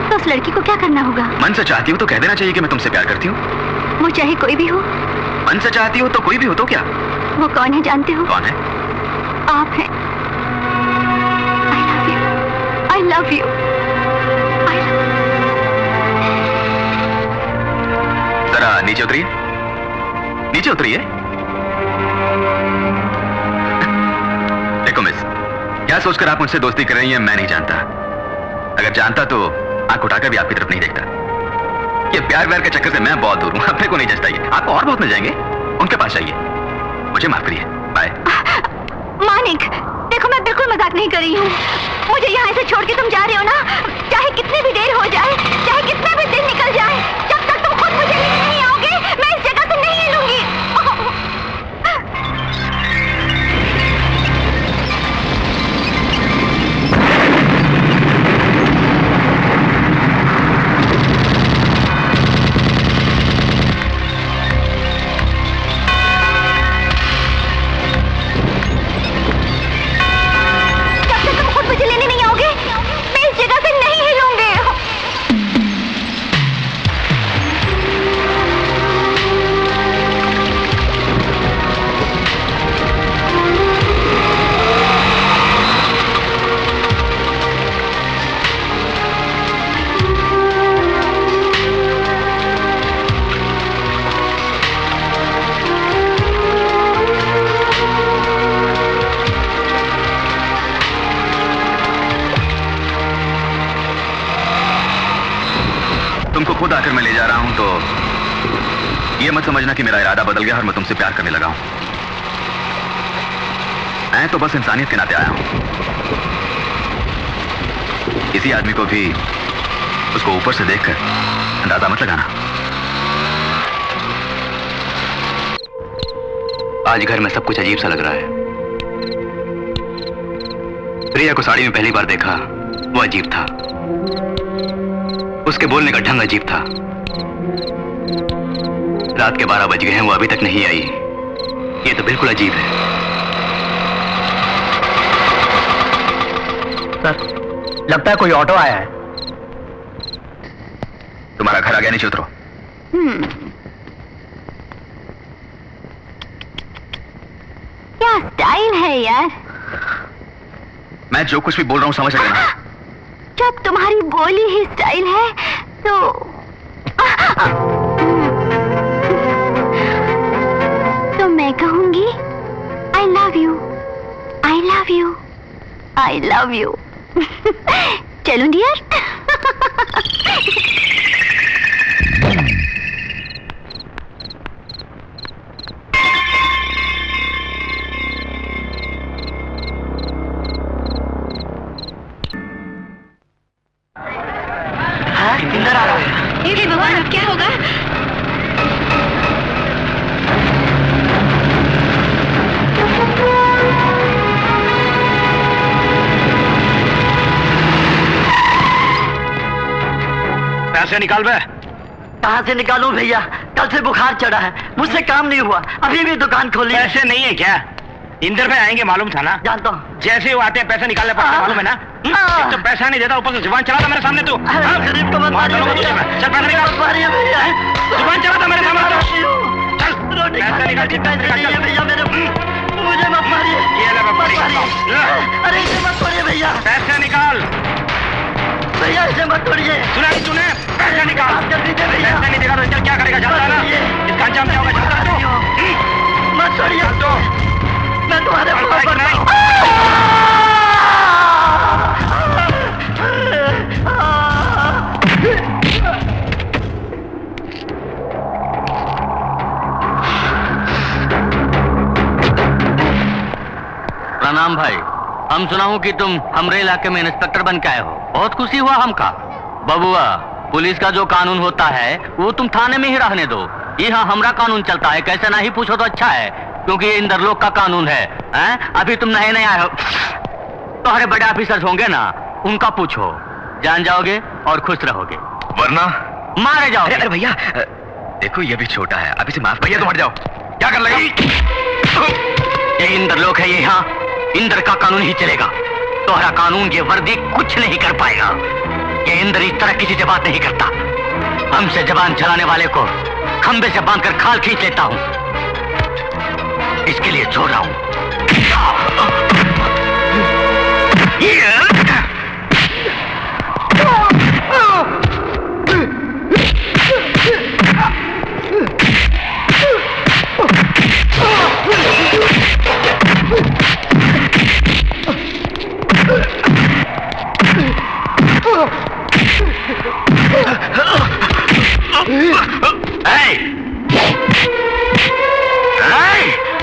तो उस लड़की को क्या करना होगा? मन से चाहती हो तो कह देना चाहिए कि मैं तुमसे प्यार करती हूँ। वो चाहे कोई भी हो। मन से चाहती हो तो कोई भी हो तो क्या? वो कौन है जानते हो? कौन है? आप हैं। I love you. जरा नीचे उतरिए, नीचे उतरिए। देखो मिस, क्या सोचकर आप मुझसे दोस्ती कर रही हैं मैं नहीं जानता। अगर जानता तो आंख उठाकर भी आपकी तरफ नहीं देखता। ये प्यार व्यार के चक्कर से मैं बहुत दूर हूं, अपने को नहीं जचता। ये आपको और बहुत मिल जाएंगे, उनके पास जाइए। मुझे माफ करिए, बाय। मानिक, देखो मैं बिल्कुल मजाक नहीं कर रही हूँ। मुझे यहाँ से छोड़ के तुम जा रहे हो ना, चाहे कितनी भी देर हो जाए, चाहे कितना भी दिन निकल जाए, जब तक तुम खुद मुझे लेने नहीं आओगे मैं इस जगह से नहीं हिलूंगी। तुमको खुद आकर मैं ले जा रहा हूं तो ये मत समझना कि मेरा इरादा बदल गया और मैं तुमसे प्यार करने लगा हूं। मैं तो बस इंसानियत के नाते आया हूं। किसी आदमी को भी उसको ऊपर से देखकर अंदाजा मत लगाना। आज घर में सब कुछ अजीब सा लग रहा है। प्रिया को साड़ी में पहली बार देखा, वो अजीब था। उसके बोलने का ढंग अजीब था। रात के 12 बज गए हैं, वो अभी तक नहीं आई। ये तो बिल्कुल अजीब है। सर, लगता है कोई ऑटो आया है। तुम्हारा घर आ गया, नीचे उतरो। क्या स्टाइल है यार। मैं जो कुछ भी बोल रहा हूं समझ रहे ना? जब तुम्हारी बोली ही स्टाइल है तो मैं कहूंगी I love you, I love you, I love you. चलूं डियर? इंदर आ रहा है। हे भगवान, अब क्या होगा? पैसे निकाल बे। कहाँ से निकालूं भैया? कल से बुखार चढ़ा है, मुझसे काम नहीं हुआ, अभी भी दुकान खोली। पैसे नहीं है क्या? इंदर भाई आएंगे मालूम था ना? जानता हूँ। जैसे वो आते हैं पैसे निकालने पड़ते हैं, मालूम है ना? एक तो पैसा नहीं देता, ऊपर से जुबान चला था मेरे सामने तू। गरीब को मत मारिए भैया। चल पैसा निकाल। मारिए भैया। जुबान चला था मेरे सामने तो। चल रोटी पैसा खाने निकाल, की पैसे चाहिए भैया मेरे, मुझे मत मारिए। ये ले मैं मत पड़ी मारिए। करता हूँ। अरे इसे मत तोड़िए भैया। पैसे निकाल। भैया इसे मत तोड़िए। सुना नहीं तूने? पैसे निकाल। आप कर दीजिए भैया। पैसे नहीं देगा तो चल क्या करेगा, जानता है ना? इसका अंजाम क्या होगा जानता है तू? मत तोड़िए। चल तो मैं तुम्हारे चल ऊपर भाई, पड़ता नहीं। हूँ। प्रणाम भाई, हम सुना हूँ कि तुम हमरे इलाके में इंस्पेक्टर बन के आए हो। बहुत खुशी हुआ हमका। बबुआ, पुलिस का जो कानून होता है वो तुम थाने में ही रहने दो। यहाँ हमरा कानून चलता है, कैसे नहीं पूछो तो अच्छा है, क्योंकि ये इंदर लोग का कानून है। अभी तुम नए नए आए हो, तुम्हारे बड़े ऑफिसर्स होंगे ना, उनका पूछो, जान जाओगे और खुश रहोगे, वरना मारे जाओगे। अरे भैया देखो ये भी छोटा है, अभी से माफ। भैया तुम हट जाओ, क्या कर लगा? ये इंदर लोग है, ये यहाँ इंदर का कानून ही चलेगा। तुम्हारा कानून ये वर्दी कुछ नहीं कर पाएगा। ये इंदर इस तरह किसी से बात नहीं करता। हमसे जबान चलाने वाले को खंबे से बांधकर खाल खींच लेता हूं। इसके लिए छोड़ रहा हूं।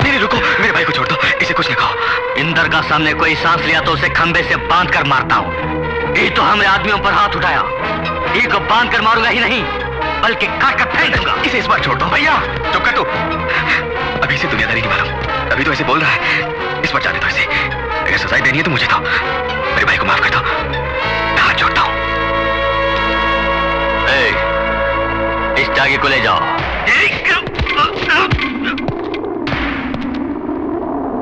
नहीं रुको, मेरे भाई को छोड़ दो, इसे कुछ नहीं कहो। इंदर का सामने कोई सांस लिया तो उसे खंबे से बांध कर मारता हूँ। ये तो हमने आदमियों पर हाथ उठाया, ये को बांध कर मारूंगा ही नहीं, बल्कि काट कर फेंक दूंगा। इसे इस बार छोड़ दो। भैया चुप कर तू, अभी इसे दुनियादारी नहीं मालूम, अभी तो ऐसे बोल रहा है। इस बार जाने दो इसे, अगर सजाई देनी है तो मुझे दो। मेरे भाई को माफ कर दो, मैं हाथ जोड़ता हूँ। इस जागे को ले जाओ।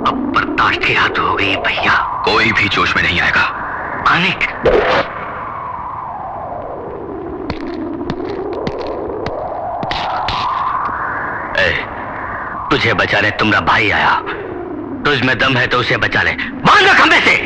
अब बर्दाश्त की हद हो गई भैया। कोई भी जोश में नहीं आएगा। मानिक, तुझे बचाने तुम्हारा भाई आया, तुझ में दम है तो उसे बचा ले। बांध लो खंबे से।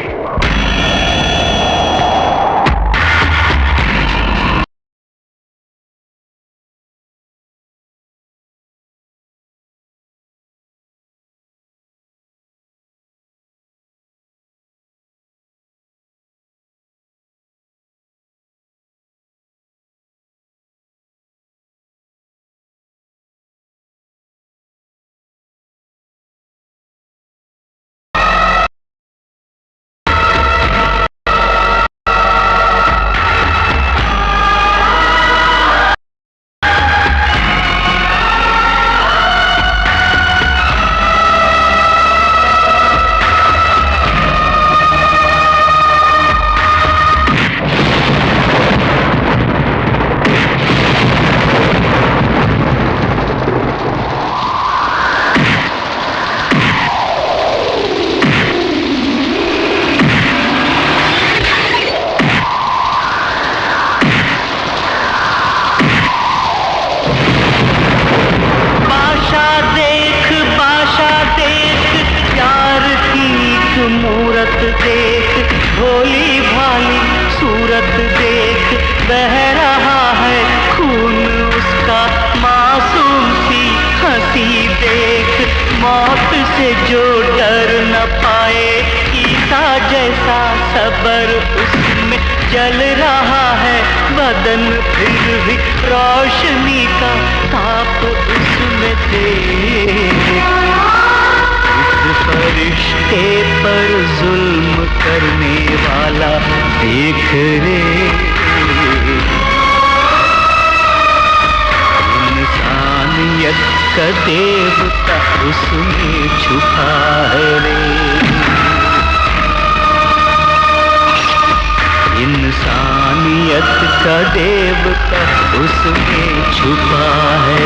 जल रहा है बदन, फिर भी रोशनी का ताप उसमें देख। इस फरिश्ते पर जुल्म करने वाला देख रे, इंसानियत का देवता उसमें छुपा है रे। इंसान इंसानियत का देवता उसमें छुपा है।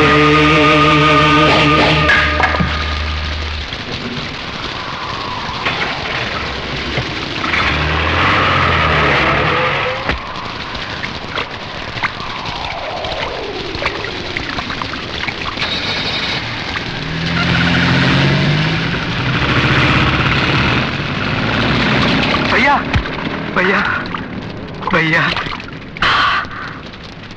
भैया भैया,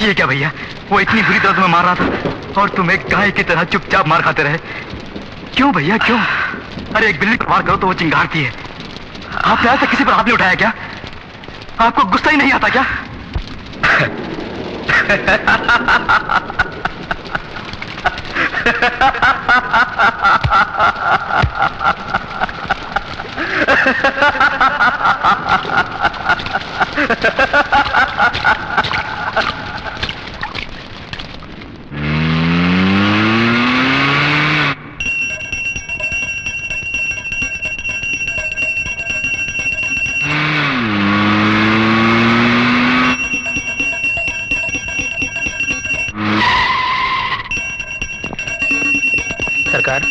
ये क्या भैया? वो इतनी बुरी तरह तुम्हें मार रहा था और तुम एक गाय की तरह चुपचाप मार खाते रहे। क्यों भैया क्यों? अरे एक बिल्ली पर वार करो तो वो चिंगारती है। आपने आज तक किसी पर हाथ नहीं उठाया क्या? आपको गुस्सा ही नहीं आता क्या? सरकार,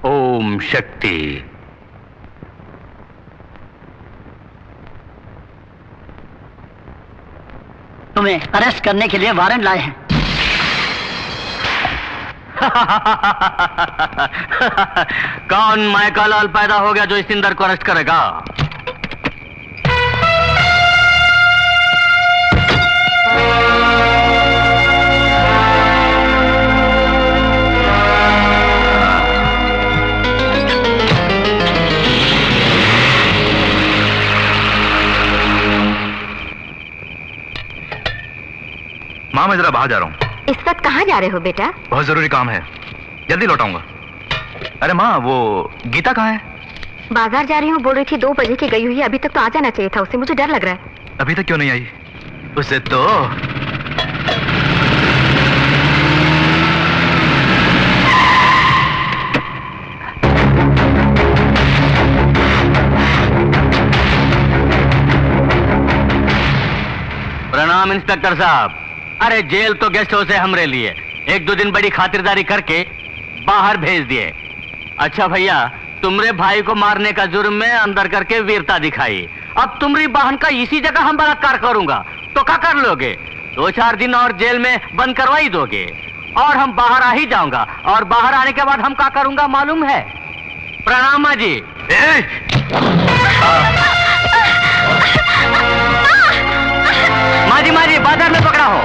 ओम शक्ति। तुम्हें अरेस्ट करने के लिए वारंट लाए हैं। कौन माइका लाल पैदा हो गया जो इस इंदर को अरेस्ट करेगा? माँ मैं जरा बाहर जा रहा हूँ। इस वक्त कहाँ जा रहे हो बेटा? बहुत जरूरी काम है, जल्दी लौटाऊंगा। अरे माँ वो गीता कहाँ है? बाजार जा रही हूँ, बोल रही थी 2 बजे की गई हुई है, अभी तक तो आ जाना चाहिए था उसे, मुझे डर लग रहा है। अभी तक क्यों नहीं आई? उसे तो प्रणाम इंस्पेक्टर साहब। अरे जेल तो गेस्ट हाउस है हमरे लिए, 1-2 दिन बड़ी खातिरदारी करके बाहर भेज दिए। अच्छा भैया, तुमरे भाई को मारने का जुर्म में अंदर करके वीरता दिखाई, अब तुम्हारी बहन का इसी जगह हम बलात्कार करूंगा तो क्या कर लोगे? 2-4 दिन और जेल में बंद करवाई दोगे और हम बाहर आ ही जाऊंगा, और बाहर आने के बाद हम क्या करूंगा मालूम है? प्रणाम माँ जी। माँ जी बाजार में पकड़ा हो।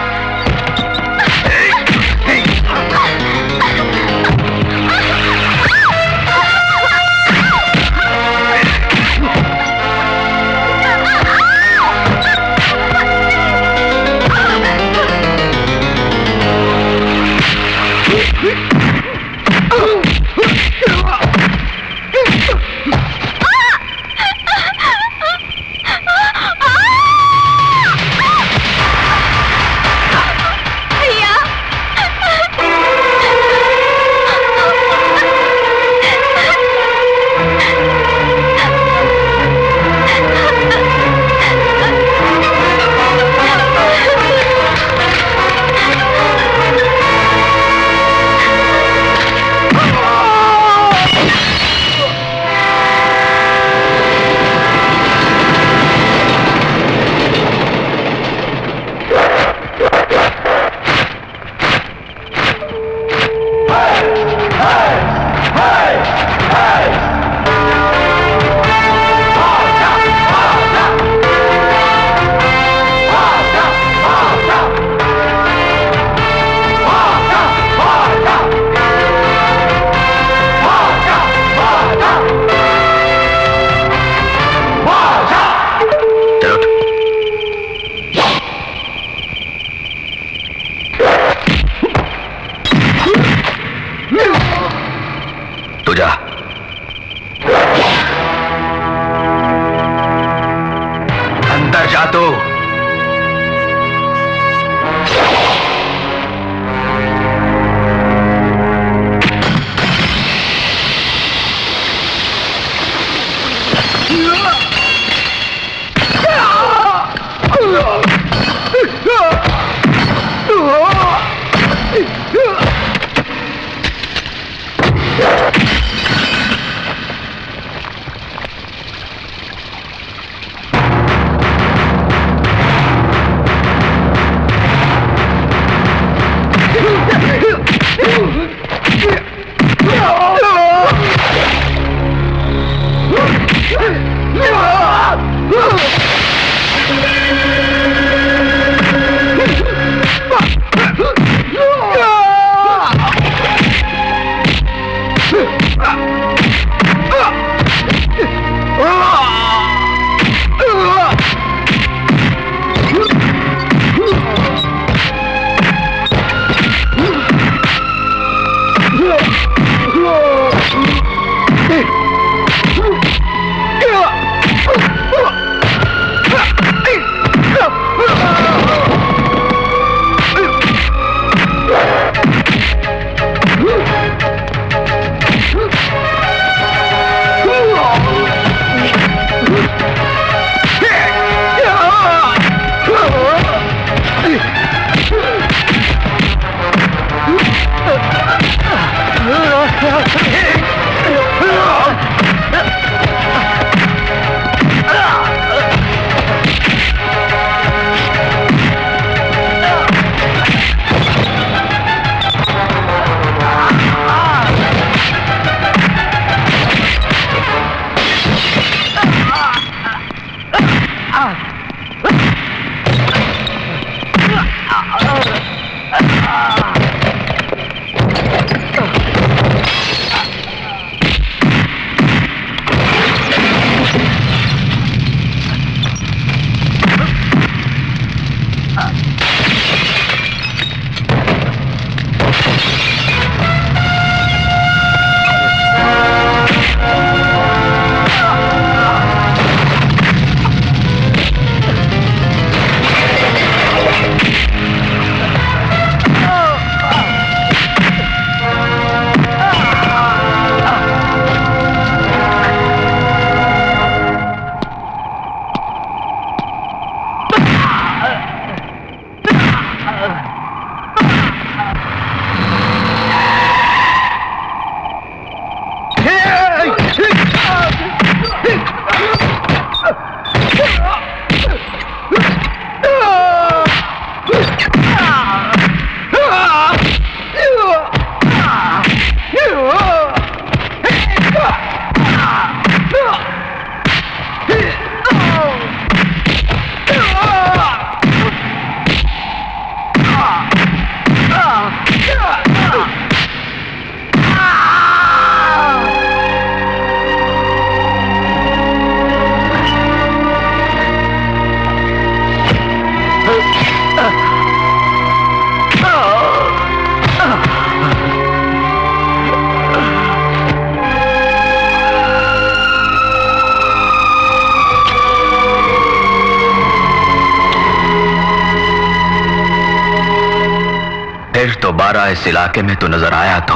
फिर दोबारा इस इलाके में तो नजर आया तो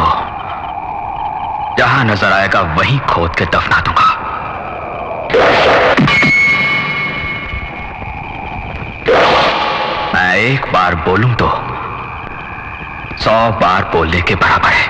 जहां नजर आएगा वहीं खोद के दफना दूंगा। मैं एक बार बोलूं तो 100 बार बोलने के बराबर है।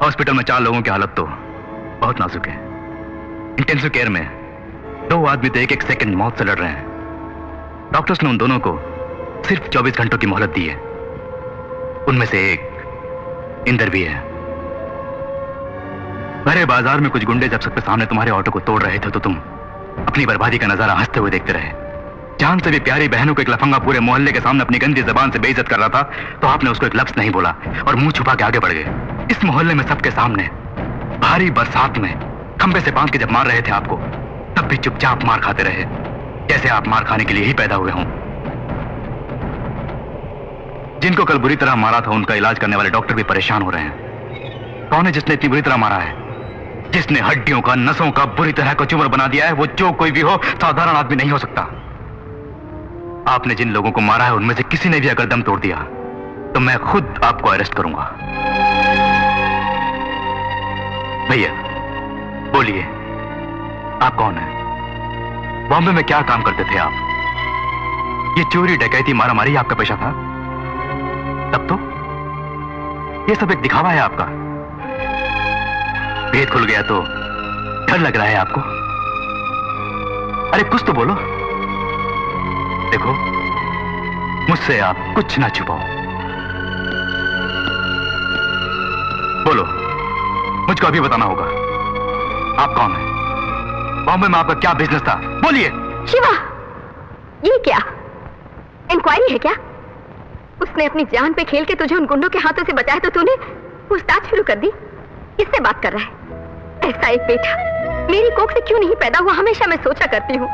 हॉस्पिटल में 4 लोगों की हालत तो बहुत नाजुक है। इंटेंसिव केयर में 2 आदमी तो एक सेकंड मौत से लड़ रहे हैं। डॉक्टर्स ने उन दोनों को सिर्फ 24 घंटों की मोहलत दी है। उनमें से एक इंदर भी है। भरे बाजार में कुछ गुंडे जब सबके सामने तुम्हारे ऑटो को तोड़ रहे थे तो तुम अपनी बर्बादी का नजारा हंसते हुए देखते रहे। जान से भी प्यारी बहनों को एक लफंगा पूरे मोहल्ले के सामने अपनी गंदी जबान से बेइज्जत कर रहा था तो आपने उसको एक लफ्ज नहीं बोला और मुंह छुपा के आगे बढ़ गए। इस मोहल्ले में सबके सामने भारी बरसात में खंबे से बांध के जब मार रहे थे आपको, तब भी चुपचाप मार खाते रहे, जैसे आप मार खाने के लिए ही पैदा हुए हों। जिनको कल बुरी तरह मारा था उनका इलाज करने वाले डॉक्टर भी परेशान हो रहे हैं। कौन है जिसने इतनी बुरी तरह मारा है? जिसने हड्डियों का, नसों का बुरी तरह को चूमर बना दिया है, वो जो कोई भी हो, साधारण आदमी नहीं हो सकता। आपने जिन लोगों को मारा है उनमें से किसी ने भी अगर दम तोड़ दिया तो मैं खुद आपको अरेस्ट करूंगा। भैया बोलिए, आप कौन हैं? बॉम्बे में क्या काम करते थे आप? ये चोरी, डकैती, मारामारी आपका पेशा था? तब तो ये सब एक दिखावा है आपका। भेद खुल गया तो डर लग रहा है आपको? अरे कुछ तो बोलो। देखो, मुझसे आप कुछ ना छुपाओ। बोलो, मुझको अभी बताना होगा। आप कौन हैं? बॉम्बे में आपका क्या बिजनेस था? बोलिए। शिवा, ये क्या इंक्वायरी है क्या? उसने अपनी जान पे खेल के तुझे उन गुंडों के हाथों से बचाया तो तूने पूछताछ शुरू कर दी। किससे बात कर रहा है? ऐसा एक बेटा मेरी कोख से क्यों नहीं पैदा हुआ, हमेशा मैं सोचा करती हूँ।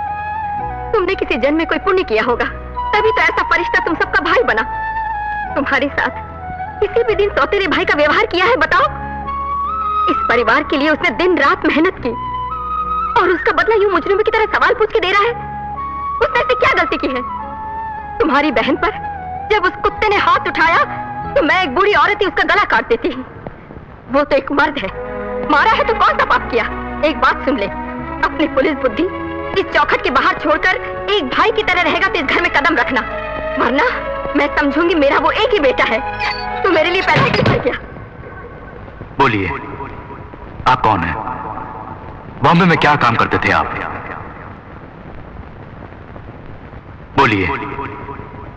तुमने किसी जन्म में कोई पुण्य किया होगा, तभी तो ऐसा फरिश्ता तुम सबका भाई बना। तुम्हारे साथ किसी भी दिन सौतेले भाई का व्यवहार किया है बताओ? इस परिवार के लिए उसने दिन रात मेहनत की और उसका बदला यूं मुजरिम की तरह सवाल पूछ के दे रहा है। उसने ऐसी क्या गलती की है? तुम्हारी बहन पर जब उस कुत्ते ने हाथ उठाया तो मैं एक बूढ़ी औरत ही उसका गला काट देती। वो तो एक मर्द है, मारा है तो कौन सा पाप किया? एक बात सुन ले, अपनी पुलिस बुद्धि इस चौखट के बाहर छोड़कर एक भाई की तरह रहेगा तो इस घर में कदम रखना, वरना मैं समझूंगी मेरा वो एक ही बेटा है तो मेरे लिए पैदा क्यों कर गया? बोलिए, आप कौन हैं? बॉम्बे में क्या काम करते थे आप? बोलिए,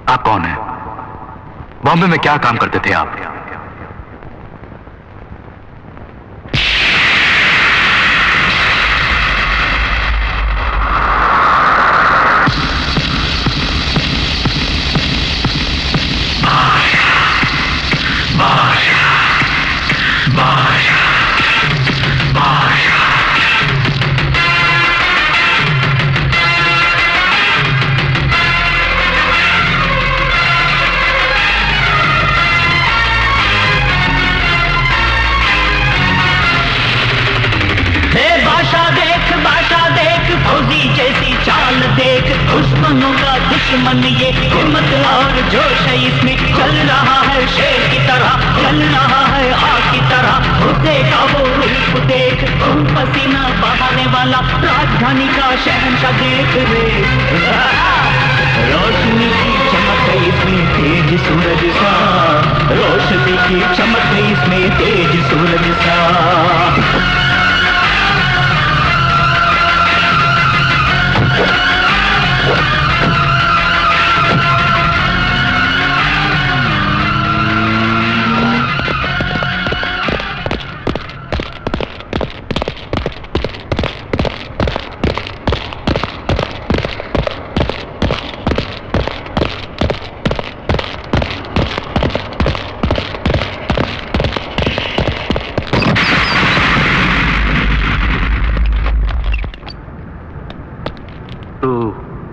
आप कौन हैं? बॉम्बे में क्या काम करते थे आप? जैसी चाल देख, दुश्मनों का दुश्मन ये हिम्मत और जोश है इसमें, चल रहा है शेर की तरह, चल रहा है आग की तरह, देखा वो रूप देख, खून पसीना बहाने वाला राजधानी का शहंशाह देख रे। रोशनी की चमक है इसमें तेज सूरज सा, रोशनी की चमक है इसमें तेज सूरज सा।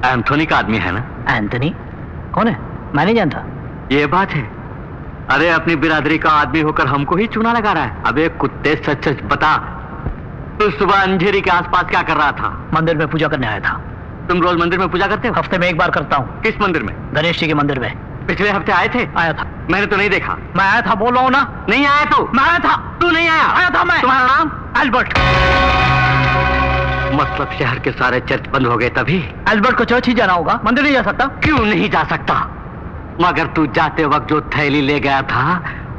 एंथोनी का आदमी है ना? एंथोनी कौन है? मैं नहीं जानता। ये बात है। अरे अपनी बिरादरी का आदमी होकर हमको ही चूना लगा रहा है। अबे कुत्ते, सच सच बता, तू सुबह अंधेरी के आसपास क्या कर रहा था? मंदिर में पूजा करने आया था। तुम रोज मंदिर में पूजा करते हो? हफ्ते में एक बार करता हूँ। किस मंदिर में? गणेश जी के मंदिर में। पिछले हफ्ते आए थे? आया था। मैंने तो नहीं देखा। मैं आया था, बोल रहा हूँ ना। नहीं आया तू? मैं आया था। तू नहीं आया? आया था मैं। तुम्हारा नाम? एल्बर्ट। मतलब शहर के सारे चर्च बंद हो गए तभी? एल्बर्ट को चर्च ही जाना होगा, मंदिर नहीं जा सकता। क्यों नहीं जा सकता? मगर तू जाते वक्त जो थैली ले गया था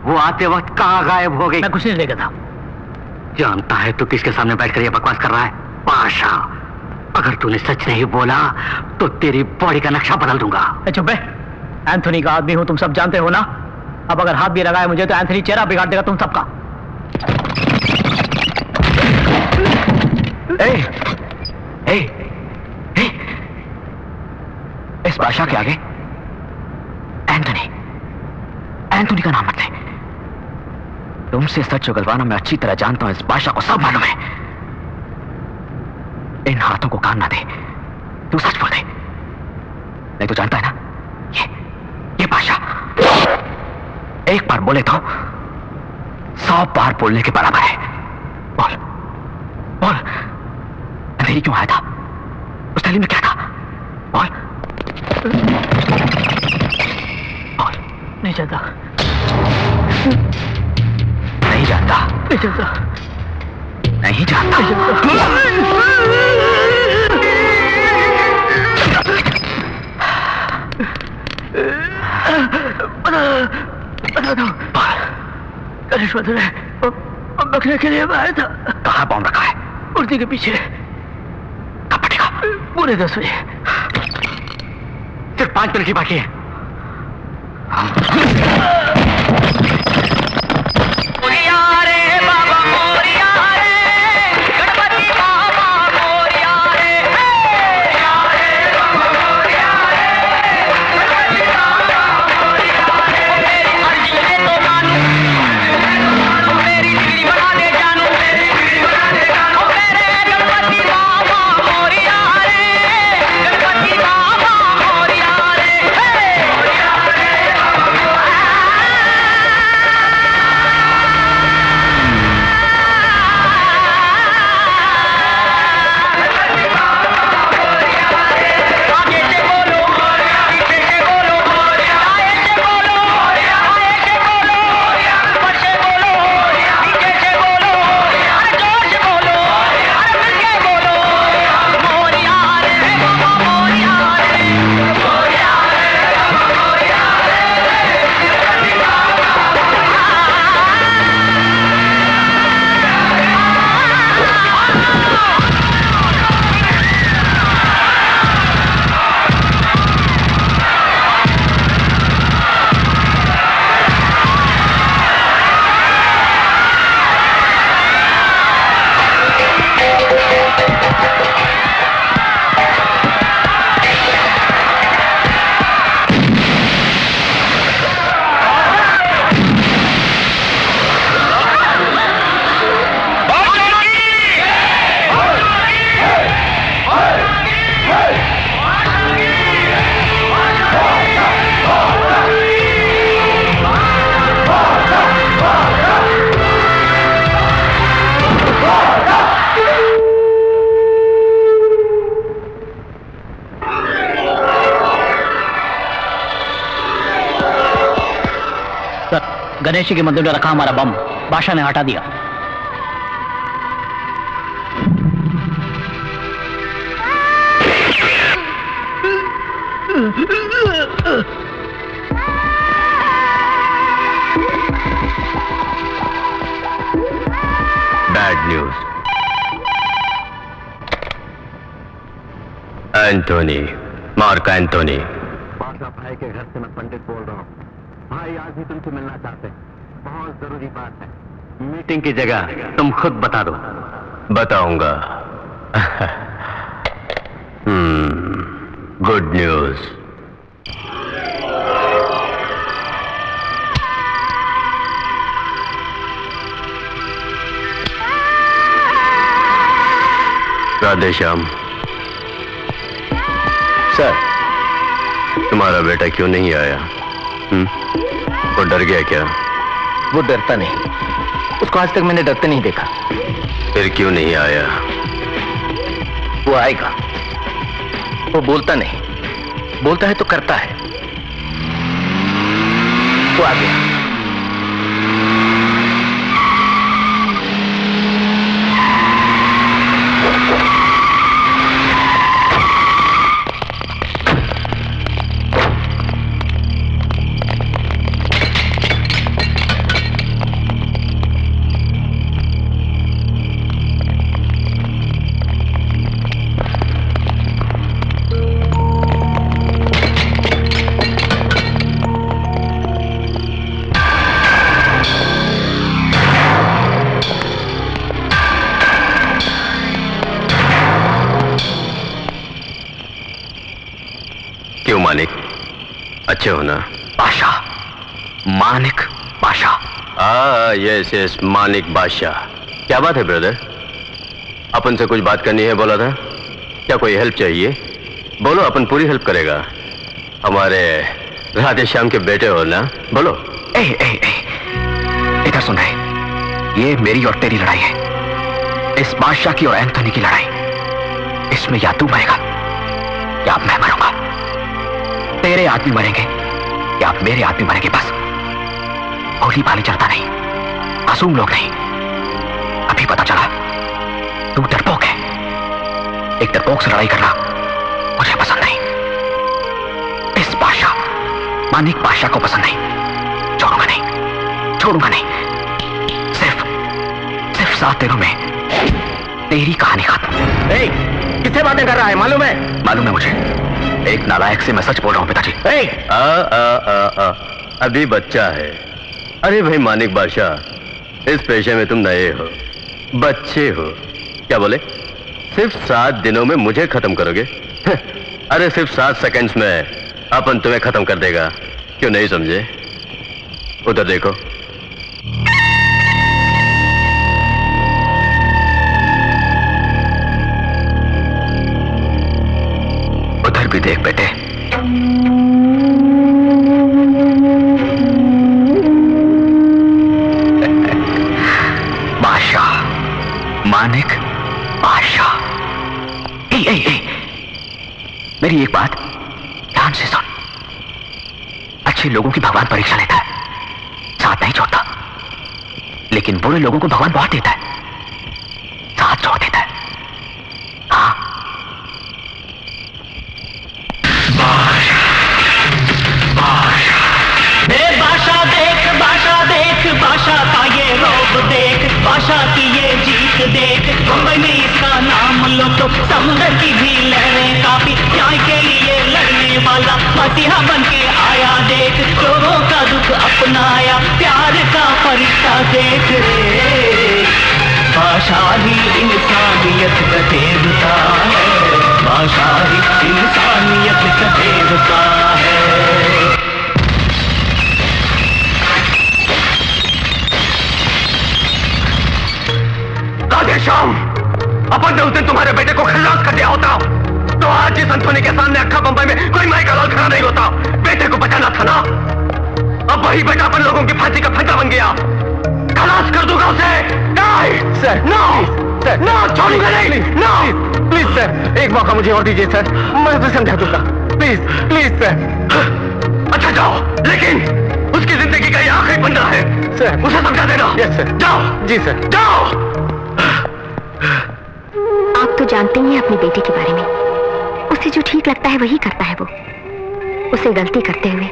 वो आते वक्त कहाँ गायब हो गई? मैं कुछ नहीं ले गया था। जानता है तू किसके सामने बैठकर ये बकवास कर रहा है? पाशा, अगर तूने सच नहीं बोला तो तेरी बॉडी का नक्शा बदल दूंगा। चुप है, एंथोनी का आदमी हूं, तुम सब जानते हो ना। अब अगर हाथ भी लगाए मुझे तो एंथोनी चेहरा बिगाड़ देगा तुम सबका। इस बादशाह के आगे एंथोनी का नाम मत ले। तुमसे सच उगलवाना मैं अच्छी तरह जानता हूं, इस बादशाह को सब मालूम है। इन हाथों को काम ना दे, तू सच बोल दे, नहीं तो जानता है ना, ये बादशाह एक बार बोले तो 100 बार बोलने के बराबर है। बोल बोल, अंधेरी क्यों आया था? उस थैली में क्या था? बोल बोल। नहीं जानता। नहीं जानता? नहीं जानता। नहीं जानता। बता दो। गणेश मंदिर है, बकरे के लिए मैं आया था। कहाँ बॉम्ब रखा है? मूर्ति के पीछे। कब फटेगा? पूरे 10 बजे। सिर्फ 5 मिनट की बाकी है। गणेश जी के मंदिर में रखा हमारा बम बादशाह ने हटा दिया। Bad news. Antony, Mark Antony. बादशाह भाई के घर से मैं पंडित बोल रहा हूँ। भाई आज ही तुमसे मिलना चाहते हैं, बहुत जरूरी बात है। मीटिंग की जगह तुम खुद बता दो। बताऊंगा। Good news. Radhe Shyam. Sir, तुम्हारा बेटा क्यों नहीं आया? वो डर गया क्या? वो डरता नहीं, उसको आज तक मैंने डरते नहीं देखा। फिर क्यों नहीं आया? वो आएगा। वो बोलता नहीं, बोलता है तो करता है। वो आ गया। क्यों मानिक, अच्छे हो ना? बादशाह, मानिक बादशाह। यस यस, मानिक बादशाह। क्या बात है ब्रदर? अपन से कुछ बात करनी है बोला था। क्या कोई हेल्प चाहिए? बोलो, अपन पूरी हेल्प करेगा। हमारे राधे श्याम के बेटे हो ना, बोलो। ए, ए, ए, इधर सुन रहे, ये मेरी और तेरी लड़ाई है। इस बादशाह की और एंथोनी की लड़ाई। इसमें या तू मरेगा या मैं मरूंगा। तेरे आदमी मरेंगे या मेरे आदमी मरेंगे, बस। भोली भाली चलता नहीं, मासूम लोग नहीं। अभी पता चला तू डरपोक है। एक डरपोक से लड़ाई करना मुझे पसंद नहीं। इस बादशाह, मानिक बादशाह को पसंद नहीं। छोड़ूंगा नहीं, छोड़ूंगा नहीं। सिर्फ 7 दिनों में तेरी कहानी खत्म। किससे बातें कर रहा है? मालूम है? मालूम है मुझे। एक नालायक से मैं सच बोल रहा हूं पिताजी। अभी बच्चा है। अरे भाई मानिक बादशाह, इस पेशे में तुम नए हो, बच्चे हो। क्या बोले? सिर्फ 7 दिनों में मुझे खत्म करोगे? अरे सिर्फ 7 सेकंड्स में अपन तुम्हें खत्म कर देगा। क्यों नहीं समझे? उधर देखो। उधर भी देख बेटे। बादशाह, मानिक बादशाह। मेरी एक बात ध्यान से सुन। अच्छे लोगों की भगवान परीक्षा लेता है, साथ नहीं छोड़ता। लेकिन बुरे लोगों को भगवान बहुत देता है, साथ छोड़ देता है। हाँ, बादशाह का ये रौब देख, बादशाह की ये जीत देख। मुंबई में इसका नाम लो तो समुद्र की भी लहरें काफी। न्याय के लिए लड़ने वाला मसीहा बन के आया देख। लोगों का दुख अपनाया, प्यार का फरिश्ता देख रे। बादशाह ही इंसानियत का देवता है, बादशाह ही इंसानियत का देवता है। राधे श्याम, अपन ने उस दिन तुम्हारे बेटे को खल्लास कर दिया होता तो आज जिस एंथोनी के सामने अक्खा बंबई में कोई माई का लाल खड़ा नहीं होता। बेटे को बचाना था ना। अब वही बेटा अपन लोगों की फांसी का फंदा बन गया। खलास कर दूंगा उसे। नहीं सर, नो सर, नो, छोड़ूंगा नहीं। नो प्लीज सर, एक मौका मुझे और दीजिए सर, मैं उसे समझा दूंगा। Please please sir. अच्छा जाओ, लेकिन उसकी जिंदगी का ये आखिरी बंदा है सर, उसे समझा देना। Yes sir. जाओ। जी सर। जाओ। आप तो जानते ही हैं अपने बेटे के बारे में, उसे जो ठीक लगता है वही करता है वो। उसे गलती करते हुए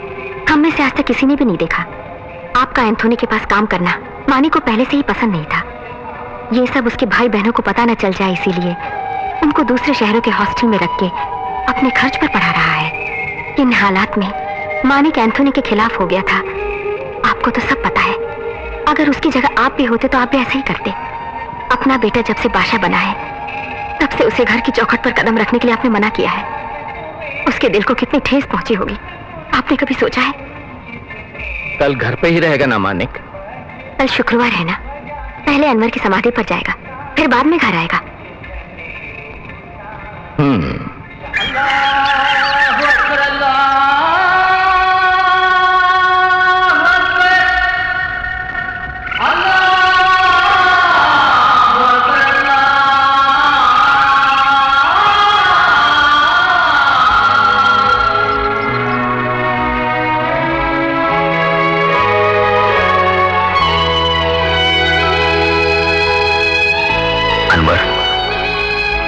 हम में से आज तक किसी ने भी नहीं देखा। आपका एंथोनी के पास काम करना मानी को पहले से ही पसंद नहीं था। ये सब उसके भाई बहनों को पता न चल जाए, इसीलिए उनको दूसरे शहरों के हॉस्टल में रख के अपने खर्च पर पढ़ा रहा है। इन हालात में मानिक एंथोनी के खिलाफ हो गया था। आपको तो सब पता है। अगर उसकी जगह आप भी होते तो आप भी ऐसा ही करते। अपना बेटा जब से बादशाह बना है तब से उसे घर की चौखट पर कदम रखने के लिए आपने मना किया है। उसके दिल को कितनी ठेस पहुंची होगी, आपने कभी सोचा है? कल घर पे ही रहेगा ना मानिक? कल शुक्रवार है ना, पहले अनवर की समाधि पर जाएगा, फिर बाद में घर आएगा।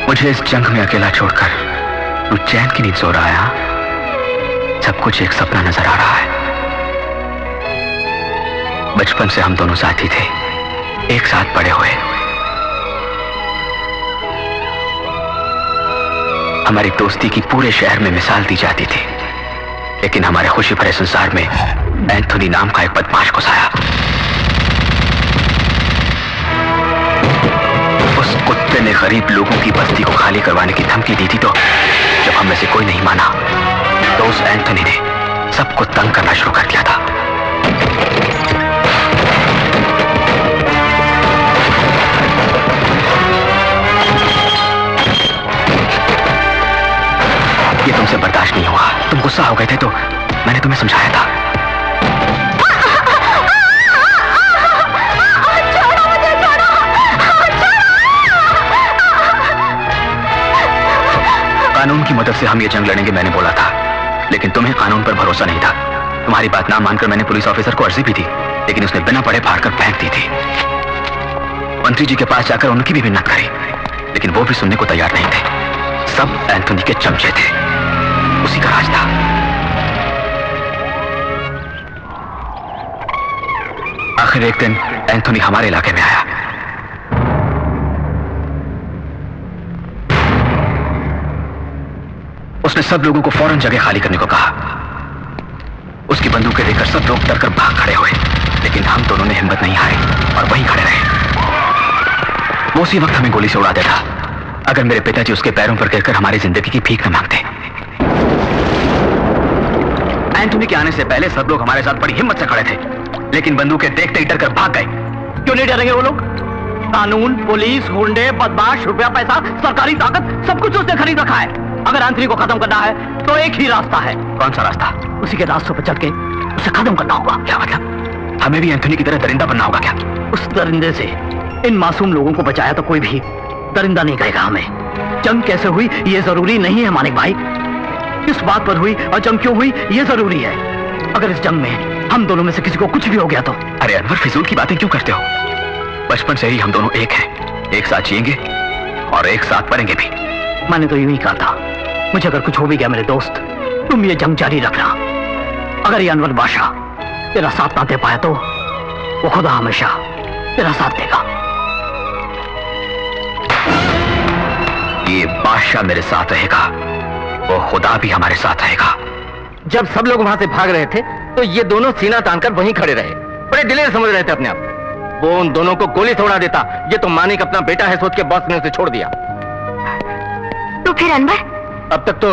मुझे इस जंग में अकेला छोड़कर तू चैन की नींद सो रहा है? हाँ? सब कुछ एक सपना नजर आ रहा है। बचपन से हम दोनों साथी थे, एक साथ बड़े हुए। हमारी दोस्ती की पूरे शहर में मिसाल दी जाती थी, लेकिन हमारे खुशी भरे संसार में एंथोनी नाम का एक बदमाश घुसाया। उस कुत्ते ने गरीब लोगों की बस्ती को खाली करवाने की धमकी दी थी, तो जब हम में से कोई नहीं माना तो उस एंथोनी ने सबको तंग करना शुरू कर दिया था। ये तुमसे बर्दाश्त नहीं हुआ, तुम गुस्सा हो गए थे, तो मैंने तुम्हें समझाया था। कानून की मदद से हम ये जंग लड़ेंगे, मैंने बोला था, लेकिन तुम्हें कानून पर भरोसा नहीं था। तुम्हारी बात ना मानकर मैंने पुलिस ऑफिसर को अर्जी भी दी, लेकिन उसने बिना पढ़े फाड़ कर फेंक दी थी। मंत्री जी के पास जाकर उनकी भी मिन्नत करी, लेकिन वो भी सुनने को तैयार नहीं थे। सब एंथोनी के चमचे थे, उसी का राज था। आखिर एक दिन एंथोनी हमारे इलाके में आया। उसने सब लोगों को फौरन जगह खाली करने को कहा। उसकी बंदूकें देखकर सब लोग डरकर भाग खड़े हुए, लेकिन हम दोनों ने हिम्मत नहीं हारी और वहीं खड़े रहे। वो उसी वक्त हमें गोली से उड़ा देता अगर मेरे पिताजी उसके पैरों पर गिरकर हमारी जिंदगी की भीख न मांगते। एंथोनी के आने से पहले सब लोग हमारे साथ बड़ी हिम्मत से खड़े थे, लेकिन बंदूकें देखते ही डरकर भाग गए। क्यों नहीं डरेंगे वो लोग? कानून, पुलिस, गुंडे, बदमाश, रुपया पैसा, सरकारी ताकत, सब कुछ उसने खरीद रखा है। अगर एंथोनी को खत्म करना है तो एक ही रास्ता है। कौन सा रास्ता? उसी के रास्तों पर चल के उसे खत्म करना होगा। क्या मतलब? हमें भी एंथोनी की तरह दरिंदा बनना होगा क्या? उस दरिंदे से इन मासूम लोगों को बचाया तो कोई भी दरिंदा नहीं कहेगा हमें। जंग कैसे हुई ये जरूरी नहीं है मानिक भाई, किस बात पर हुई और जंग क्यों हुई ये जरूरी है। अगर इस जंग में हम दोनों में से किसी को कुछ भी हो गया तो? अरे अनवर, फिजूल की बातें क्यों करते हो? बचपन से ही हम दोनों एक हैं, एक साथ जिएंगे और एक साथ मरेंगे भी। मैंने तो यूं ही कहा था, मुझे अगर कुछ हो भी गया मेरे दोस्त, तुम ये जंग जारी रखना। अगर ये अनवर बादशाह तेरा साथ ना दे पाया तो वो खुदा हमेशा तेरा साथ देगा। ये बादशाह मेरे साथ रहेगा, वो खुदा भी हमारे साथ रहेगा। जब सब लोग वहां से भाग रहे थे तो ये दोनों सीना तानकर वहीं खड़े रहे, बड़े दिलेर समझ रहे थे अपने आप। वो उन दोनों को गोली से उड़ा देता, ये तो मानिक अपना बेटा है सोच के बॉस ने उसे छोड़ दिया। तो फिर अनवर? अब तक तो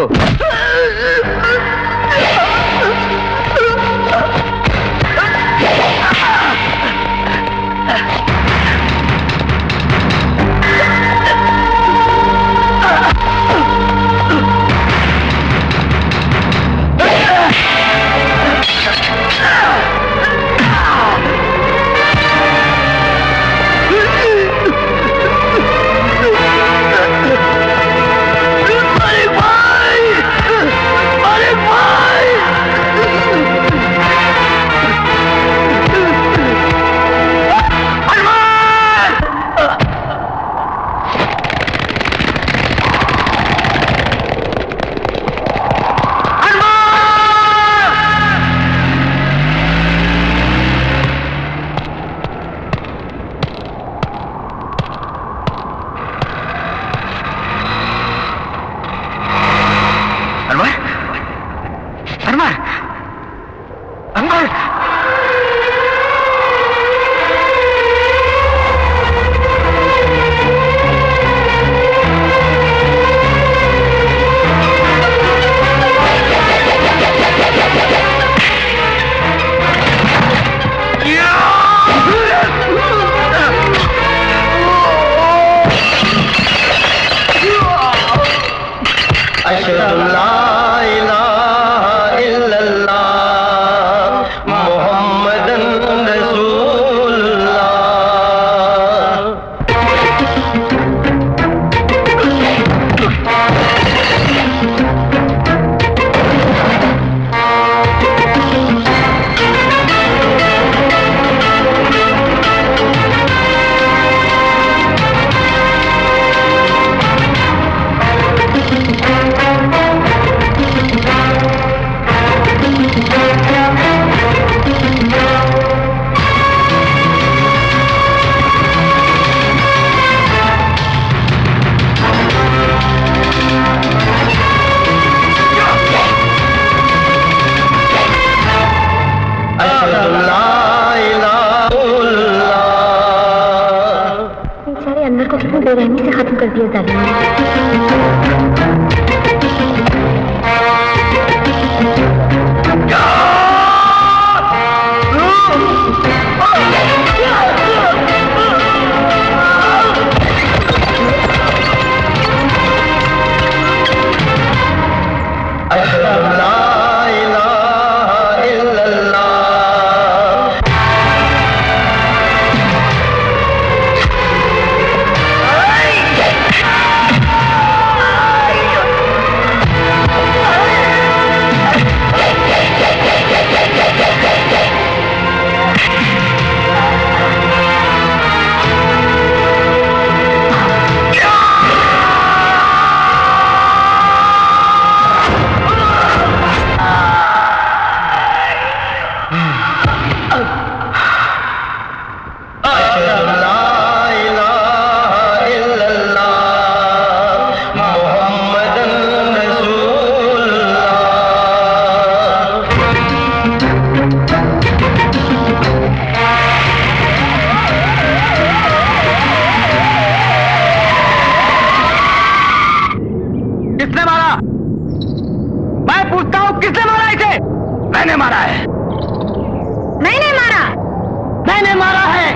कर दिया जालिम ने। मैंने मारा है। मैंने मारा। मैंने मारा है।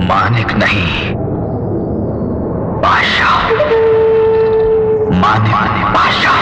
मानिक नहीं, बादशाह। मानिक बादशाह।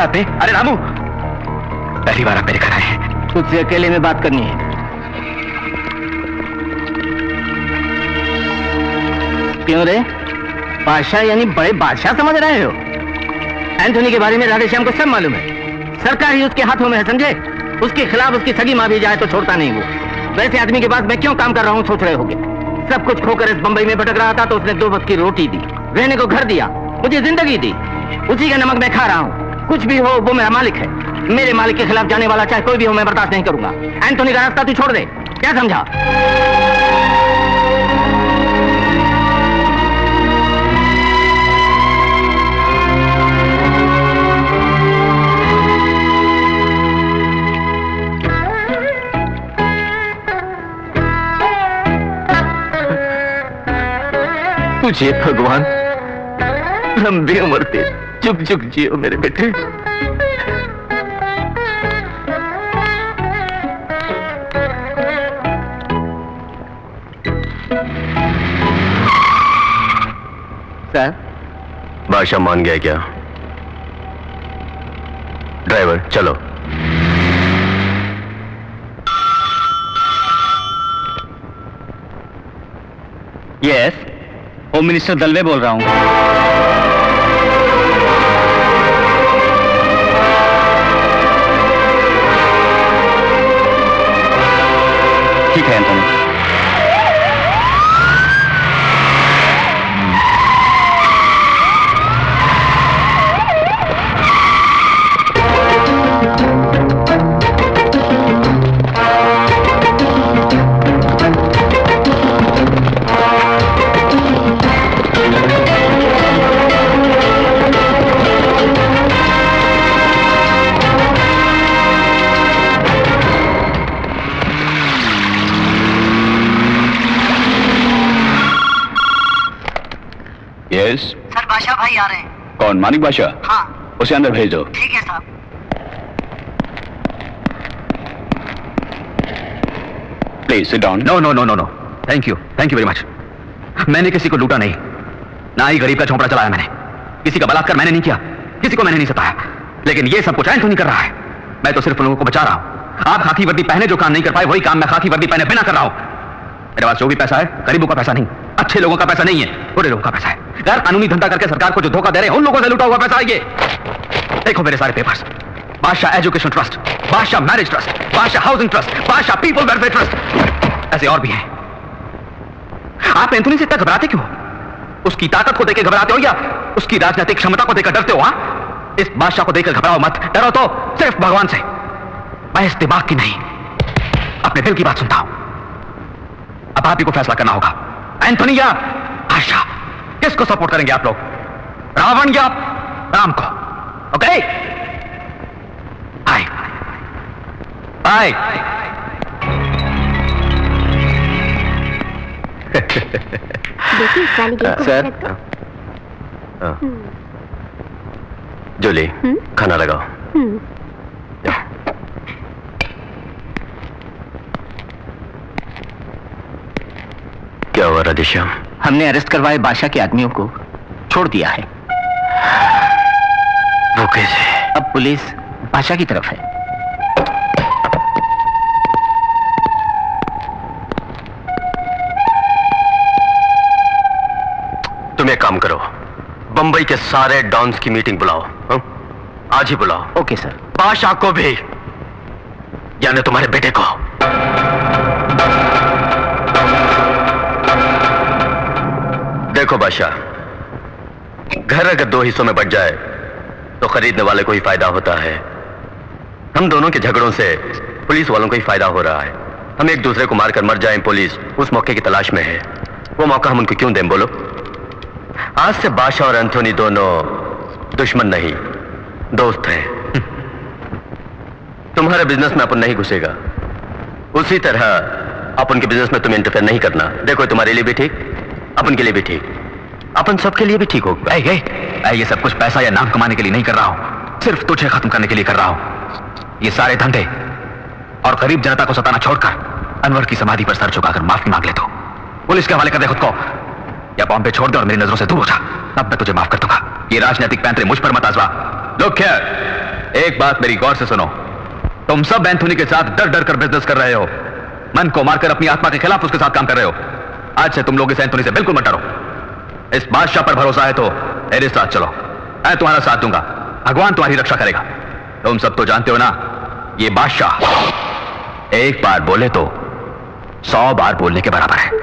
पे? अरे रामू, पहली बार आप मेरे घर आए हैं। तुझसे अकेले में बात करनी है। क्यों रे? बादशाह यानी बड़े बादशाह समझ रहे हो? एंथोनी के बारे में राधेश्याम को सब मालूम है। सरकार ही उसके हाथों में है, समझे? उसके खिलाफ उसकी सगी माँ भी जाए तो छोड़ता नहीं वो। वैसे आदमी के पास मैं क्यों काम कर रहा हूँ सोच रहे होगे? सब कुछ खोकर इस बंबई में भटक रहा था तो उसने 2 वक्त की रोटी दी, रहने को घर दिया, मुझे जिंदगी दी। उसी का नमक मैं खा रहा हूँ। कुछ भी हो वो मेरा मालिक है। मेरे मालिक के खिलाफ जाने वाला चाहे कोई भी हो मैं बर्दाश्त नहीं करूंगा। एंथोनी का रास्ता तू छोड़ दे, क्या समझा? तुझे भगवान लंबी उम्र दे, चुप चुप जियो मेरे बेटे। सर, बादशाह मान गया क्या? ड्राइवर चलो। यस, होम मिनिस्टर दलवे बोल रहा हूं। ठीक है एंथोनी। यस सर, बादशाह भाई आ रहे हैं। कौन? मानिक बादशाह? हाँ। उसे अंदर भेज दो। ठीक है साहब। Please sit down. No no no no no, thank you very much. मैंने किसी को लूटा नहीं, ना ही गरीब का झोंपड़ा चलाया मैंने। किसी का बलात्कार मैंने नहीं किया, किसी को मैंने नहीं सताया। लेकिन ये सब कुछ एंथोनी कर रहा है। मैं तो सिर्फ लोगों को बचा रहा हूं। आप खाकी वर्दी पहने जो काम नहीं कर पाए, वही काम मैं खाकी वर्दी पहने बिना कर रहा हूं। मेरे पास जो भी पैसा है, गरीबों का पैसा नहीं, अच्छे लोगों का पैसा नहीं है, बुरे लोगों का पैसा है। गैर कानूनी धंधा करके सरकार को जो धोखा दे रहे हैं, उन लोगों से लूटा हुआ पैसा है ये। देखो मेरे सारे पेपर्स, बादशाह एजुकेशन ट्रस्ट, बादशाह मैरिज ट्रस्ट, बादशाह हाउसिंग ट्रस्ट, बादशाह पीपल वेलफेयर ट्रस्ट, ऐसे और भी हैं। आप एंथोनी से इतना घबराते क्यों? उसकी ताकत को देकर घबराते हो या उसकी राजनीतिक क्षमता को देकर डरते हो? हाँ, इस बादशाह को देखकर घबराओ मत, डरो तो सिर्फ भगवान से। मैं इस दिमाग की नहीं, अपने दिल की बात सुनता हूं। अब आप ही को फैसला करना होगा, एंथोनी या बादशाह, किसको सपोर्ट करेंगे आप लोग? रावण या राम को? Okay, bye bye. देखिए इस वाली गेट को सर, रख दो। जूली खाना लगाओ। क्या हुआ राधेश्याम? हमने अरेस्ट करवाए बादशाह के आदमियों को छोड़ दिया है। वो कैसे? अब पुलिस बादशाह की तरफ है। तुम एक काम करो, बंबई के सारे डॉन्स की मीटिंग बुलाओ। आज ही बुलाओ। Okay sir. बादशाह को भी, यानी तुम्हारे बेटे को। देखो बादशाह, घर अगर दो हिस्सों में बट जाए तो खरीदने वाले को ही फायदा होता है। हम दोनों के झगड़ों से पुलिस वालों को ही फायदा हो रहा है। हम एक दूसरे को मारकर मर जाएं, पुलिस उस मौके की तलाश में है। वो मौका हम उनको क्यों दें बोलो? आज से बादशाह और एंथोनी दोनों दुश्मन नहीं, दोस्त हैं। तुम्हारे बिजनेस में अपन नहीं घुसेगा, उसी तरह अपन के बिजनेस में तुम इंटरफेयर नहीं करना। देखो तुम्हारे लिए भी ठीक, अपन के लिए भी ठीक, अपन सबके लिए भी ठीक होगा। ये सब कुछ पैसा या नाम कमाने के लिए नहीं कर रहा हूं, सिर्फ तुझे खत्म करने के लिए कर रहा हूं। ये सारे धंधे और गरीब जनता को सताना छोड़कर अनवर की समाधि पर सर झुकाकर माफी मांग ले तो पुलिस के हवाले कर दे खुद को, या बॉम्बे छोड़ दे और मेरी नजरों से दूर हो जा, तब मैं तुझे माफ कर दूंगा। ये राजनीतिक पैंतरे मुझ पर मत आजमा। लोग क्या, एक बात मेरी गौर से सुनो, तुम सब एंथोनी के साथ डर डर कर बिजनेस कर रहे हो, मन को मारकर अपनी आत्मा के खिलाफ उसके साथ काम कर रहे हो। आज से तुम लोग इस एंथोनी से बिल्कुल मत डरो। इस बादशाह पर भरोसा है तो मेरे साथ चलो, मैं तुम्हारा साथ दूंगा, भगवान तुम्हारी रक्षा करेगा। तुम सब तो जानते हो ना, ये बादशाह एक बार बोले तो 100 बार बोलने के बराबर है।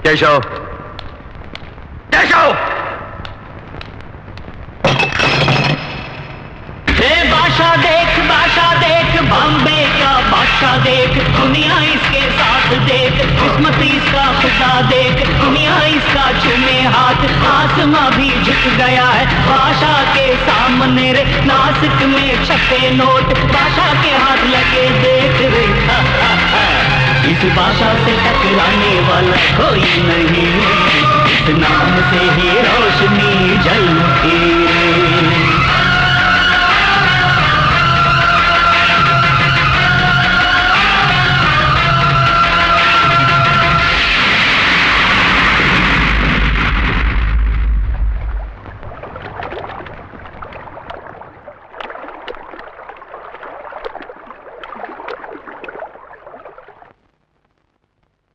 केशव, केशव! बादशाह देख बॉम्बे का बादशाह देख, दुनिया इसके साथ देख, किस्मत इसका खुदा देख, दुनिया इसका चूमे हाथ, आसमां भी झुक गया है बादशाह के सामने रे। नासिक में छपे नोट बादशाह के हाथ लगे देख रे। इस बादशाह से टकराने वाला कोई नहीं। इस नाम से ही रोशनी जल उठी।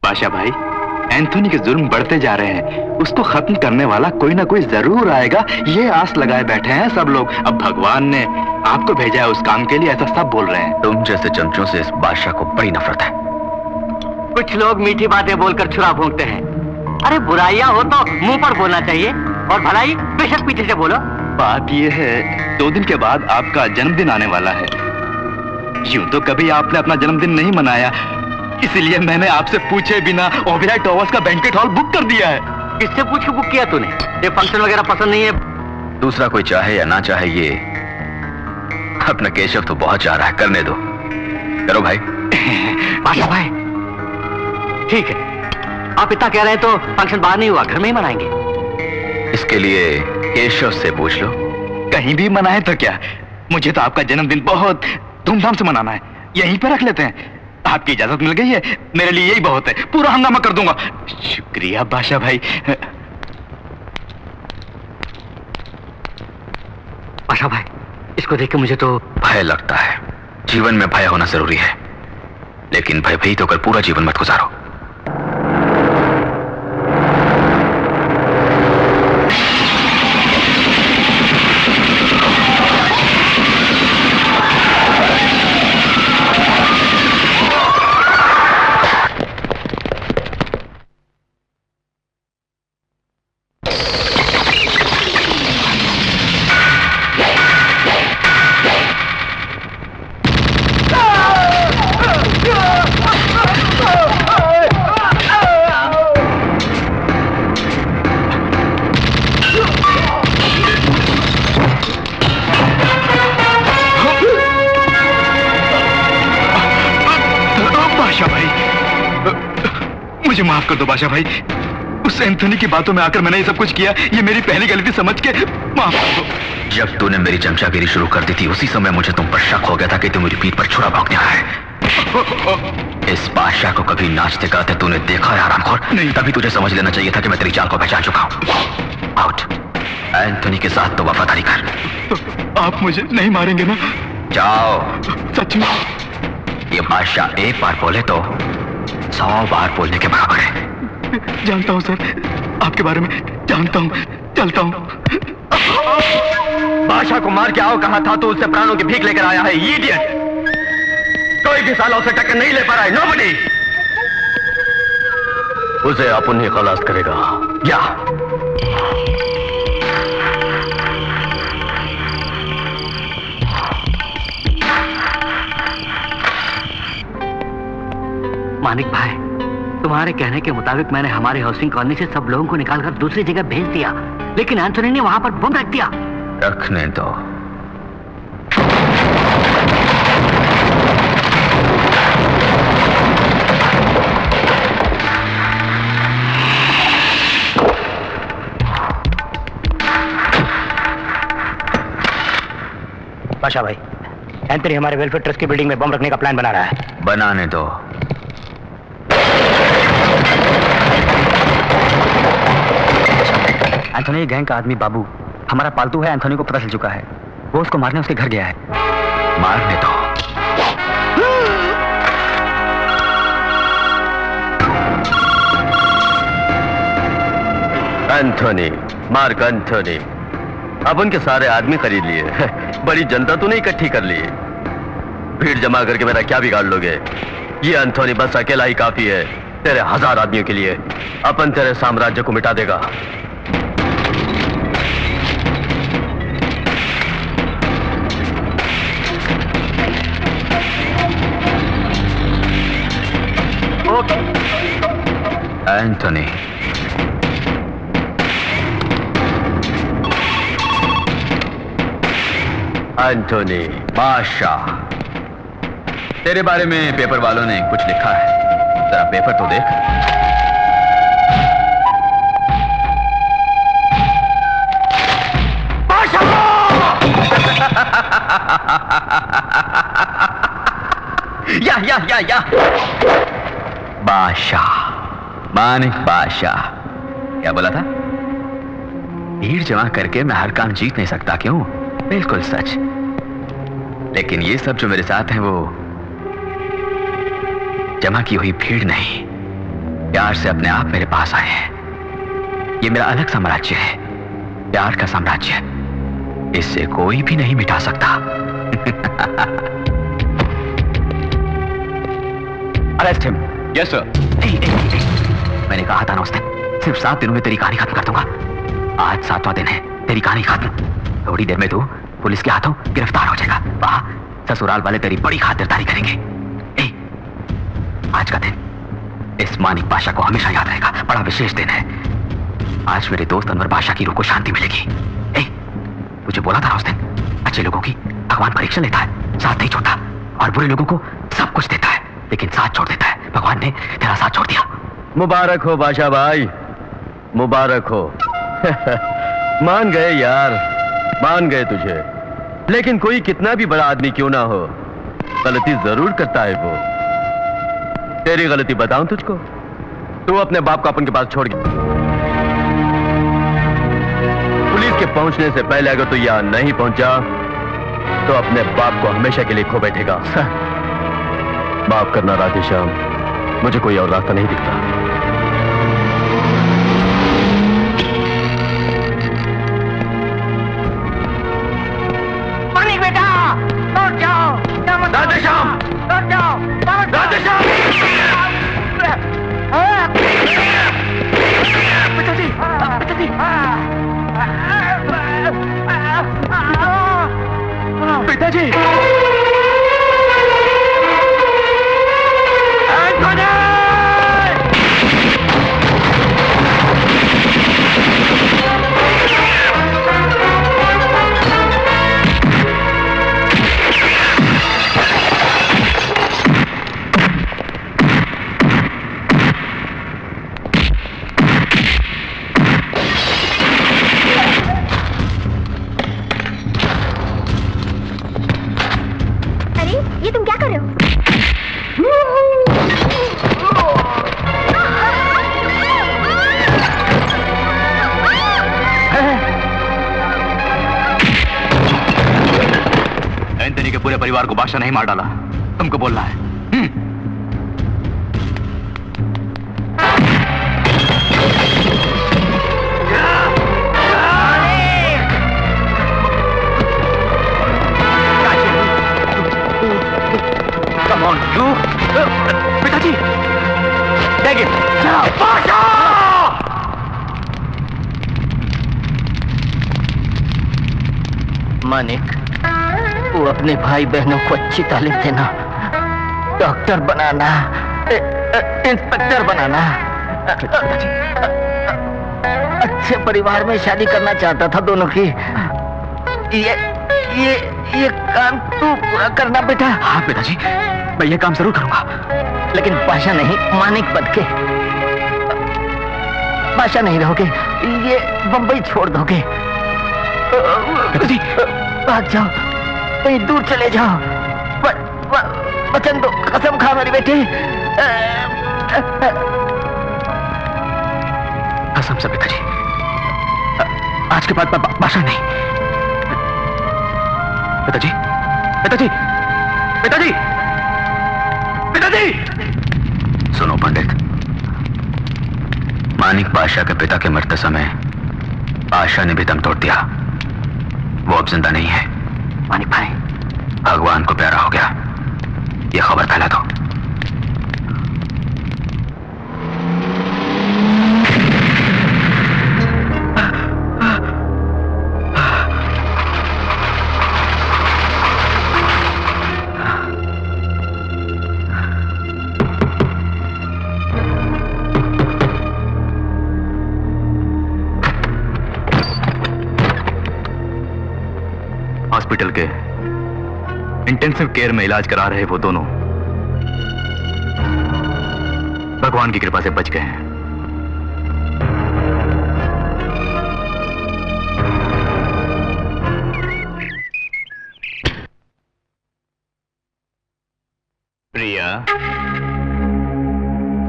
बादशाह भाई, एंथोनी के जुर्म बढ़ते जा रहे हैं, उसको खत्म करने वाला कोई ना कोई जरूर आएगा, ये आस लगाए बैठे हैं सब लोग। अब भगवान ने आपको भेजा है उस काम के लिए, ऐसा सब बोल रहे हैं। तुम जैसे चमचों से इस बादशाह को बड़ी नफरत है। कुछ लोग मीठी बातें बोलकर छुरा भोंकते हैं। अरे बुराइयां हो तो मुंह पर बोलना चाहिए, और भलाई बेशक पीछे से बोलो। बात ये है, 2 दिन के बाद आपका जन्मदिन आने वाला है। यूं तो कभी आपने अपना जन्मदिन नहीं मनाया, इसलिए मैंने आपसे पूछे बिना ओबेरॉय टॉवर्स का बैंक्वेट हॉल बुक कर दिया है। किससे पूछ के बुक किया तूने? ये फंक्शन वगैरह पसंद नहीं है? दूसरा कोई चाहे या ना चाहे, ये अपना केशव तो बहुत चाह रहा है, करने दो। करो भाई। बादशाह भाई ठीक है, आप इतना कह रहे हैं तो फंक्शन बाहर नहीं हुआ, घर में ही मनाएंगे। इसके लिए केशव से पूछ लो। कहीं भी मनाए तो क्या, मुझे तो आपका जन्मदिन बहुत धूमधाम से मनाना है, यहीं पे रख लेते हैं। आपकी इजाजत मिल गई है, मेरे लिए यही बहुत है, पूरा हंगामा कर दूंगा। शुक्रिया बादशाह भाई। बादशाह भाई, इसको देख के मुझे तो भय लगता है। जीवन में भय होना जरूरी है, लेकिन भयभीत होकर पूरा जीवन मत गुजारो। मुझे माफ कर दो बादशाह भाई, उस एंथोनी की बातों में आकर मैंने ये सब कुछ किया, ये मेरी पहली गलती समझ के माफ कर दो। जब तूने मेरी चमचागिरी शुरू कर दी थी, उसी समय मुझे तुम पर शक हो गया था कि तू मेरी पीठ पर छुरा भौंकने आया है। इस बादशाह को कभी नाचते गाते तूने देखा है आरामखोर? नहीं। तभी तुझे समझ लेना चाहिए था कि मैं तेरी चाल को पहचान चुका हूं। आउट। एंथोनी के साथ तो वफादारी कर। तो आप मुझे नहीं मारेंगे ना? जाओ। सच में? ये बादशाह एक बार बोले तो 100 बार बोलने के बराबर है। जानता हूं सर, आपके बारे में जानता हूं, चलता हूं। बादशाह को मार के आओ कहा था तो उससे प्राणों की भीख लेकर आया है, इडियट। कोई भी साला उसे टक्कर नहीं ले पा रहा है, नोबडी। उसे अपन ही खलास करेगा। या मानिक भाई, तुम्हारे कहने के मुताबिक मैंने हमारे हाउसिंग कॉलोनी से सब लोगों को निकालकर दूसरी जगह भेज दिया, लेकिन एंथोनी ने वहां पर बम रख दिया। रखने दो। बादशाह भाई, एंथोनी हमारे वेलफेयर ट्रस्ट की बिल्डिंग में बम रखने का प्लान बना रहा है। बनाने दो। एंथोनी गैंग का आदमी बाबू हमारा पालतू है, एंथोनी को पता चल चुका है। वो उसको मारने उसके घर गया है। मारने दो। एंथोनी, मार्क एंथोनी, अब उनके सारे आदमी खरीद लिए। बड़ी जनता तूने इकट्ठी कर ली। भीड़ जमा करके मेरा क्या बिगाड़ लोगे? ये एंथोनी बस अकेला ही काफी है तेरे 1000 आदमियों के लिए। अपन तेरे साम्राज्य को मिटा देगा। एंथोनी, एंथोनी, बादशाह, तेरे बारे में पेपर वालों ने कुछ लिखा है, जरा पेपर तो देख। या बादशाह, मानिक बादशाह। क्या बोला था? भीड़ जमा करके मैं हर काम जीत नहीं सकता। क्यों? बिल्कुल सच। लेकिन ये सब जो मेरे साथ हैं वो जमा की हुई भीड़ नहीं, प्यार से अपने आप मेरे पास आए हैं। ये मेरा अलग साम्राज्य है, प्यार का साम्राज्य। इससे कोई भी नहीं मिटा सकता। Arrest him. Yes sir. मैंने कहा था ना उस दिन, सिर्फ 7 दिनों में तेरी कहानी खत्म कर दूंगा। आज 7वां दिन है, तेरी कहानी खत्म। थोड़ी देर में तू पुलिस के हाथों गिरफ्तार हो जाएगा। वहां ससुराल वाले तेरी बड़ी खातिरदारी करेंगे। आज का दिन इस मानिक बादशाह को हमेशा याद रहेगा। बड़ा विशेष दिन है। आज मेरे दोस्त अनवर बादशाह की रूह को शांति मिलेगी। तुझे बोला था उस दिन, अच्छे लोगों की भगवान परीक्षा लेता है, साथ नहीं छोड़ता, और बुरे लोगों को सब कुछ देता है लेकिन साथ छोड़ देता है। भगवान ने तेरा साथ छोड़ दिया। मुबारक हो बादशाह भाई, मुबारक हो। मान गए यार, मान गए तुझे। लेकिन कोई कितना भी बड़ा आदमी क्यों ना हो, गलती जरूर करता है वो। तेरी गलती बताऊं तुझको? तू अपने बाप को अपन के पास छोड़ गया। पुलिस के पहुंचने से पहले अगर तू यहां नहीं पहुंचा तो अपने बाप को हमेशा के लिए खो बैठेगा। माफ करना राधेश्याम, मुझे कोई और रास्ता नहीं दिखता। मानिक बेटा, लौट जाओ। राधेश्याम, लौट जाओ। राधेश्याम! पिताजी, पिताजी। पिताजी! ये तुम क्या कर रहे हो? एंथनी के पूरे परिवार को बादशाह नहीं मार डाला, तुमको बोलना है। पिताजी, मानिक, वो अपने भाई बहनों को अच्छी तालीम देना, डॉक्टर बनाना, इंस्पेक्टर बनाना, अच्छे परिवार में शादी करना चाहता था दोनों की। ये काम तू पूरा करना बेटा। हाँ पिताजी, मैं ये काम जरूर करूंगा। लेकिन बादशाह नहीं, मानिक बन के। बादशाह नहीं रहोगे, ये बंबई छोड़ दोगे। पिताजी, भाग जाओ, कहीं दूर चले जाओ। वचन दो, कसम खा मेरी बेटी। कसम से पिताजी, आज के बाद बादशाह नहीं। पिताजी, पिताजी, पिताजी, पिताजी! सुनो पंडित, मानिक बादशाह के पिता के मरते समय बादशाह ने भी दम तोड़ दिया। वो अब जिंदा नहीं है। मानिक भाई भगवान को प्यारा हो गया, ये खबर फैला दो। हॉस्पिटल के इंटेंसिव केयर में इलाज करा रहे वो दोनों भगवान की कृपा से बच गए हैं। प्रिया,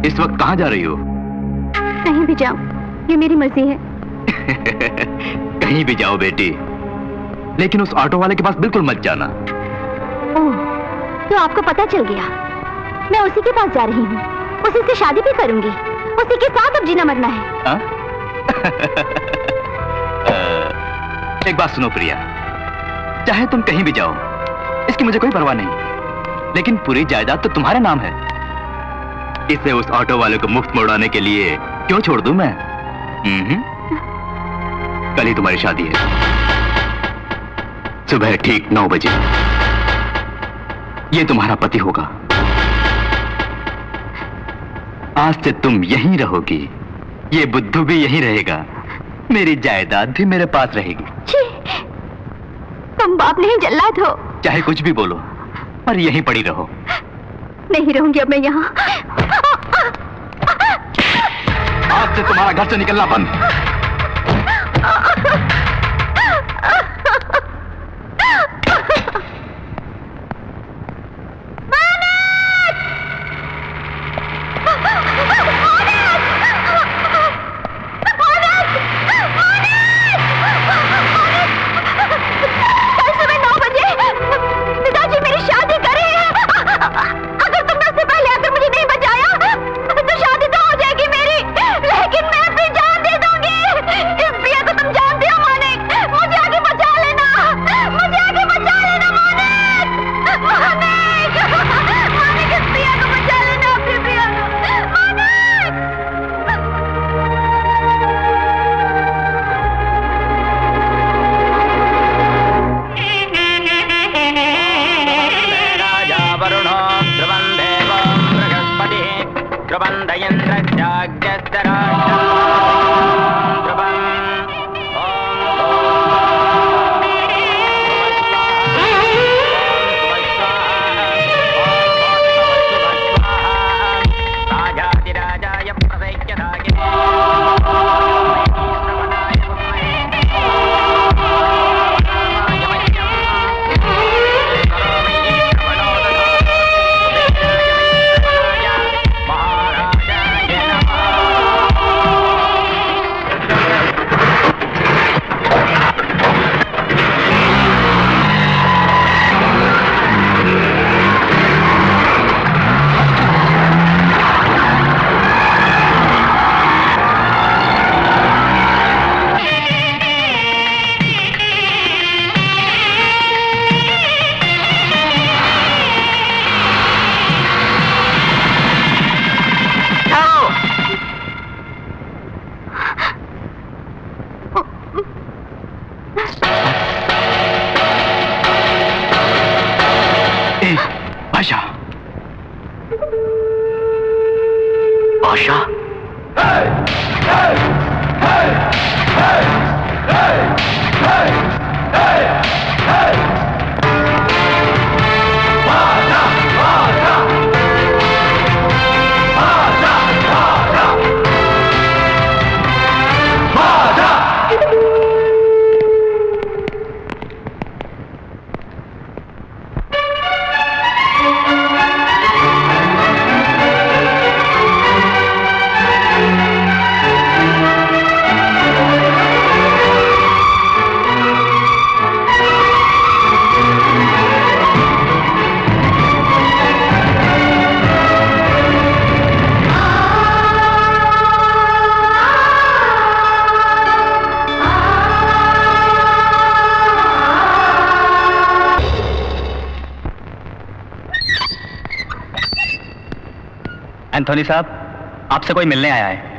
इस वक्त कहां जा रही हो? कहीं भी जाओ, ये मेरी मर्जी है। कहीं भी जाओ बेटी, लेकिन उस ऑटो वाले के पास बिल्कुल मत जाना। ओह, तो आपको पता चल गया। मैं उसी के पास जा रही हूँ, उसी से शादी भी करूंगी, उसी के साथ अब जीना मरना है। एक बात सुनो प्रिया, चाहे तुम कहीं भी जाओ, इसकी मुझे कोई परवाह नहीं, लेकिन पूरी जायदाद तो तुम्हारे नाम है। इसे उस ऑटो वाले को मुफ्त में उड़ाने के लिए क्यों छोड़ दूं मैं? कल ही तुम्हारी शादी है, सुबह ठीक 9 बजे। ये तुम्हारा पति होगा। आज से तुम यहीं रहोगी, ये बुद्धू भी यहीं रहेगा, मेरी जायदाद भी मेरे पास रहेगी। छी, तुम बाप नहीं जल्लाद हो। चाहे कुछ भी बोलो, पर यहीं पड़ी रहो। नहीं रहूंगी अब मैं यहाँ। आज से तुम्हारा घर से निकलना बंद। एंथोनी साहब, आपसे कोई मिलने आया है।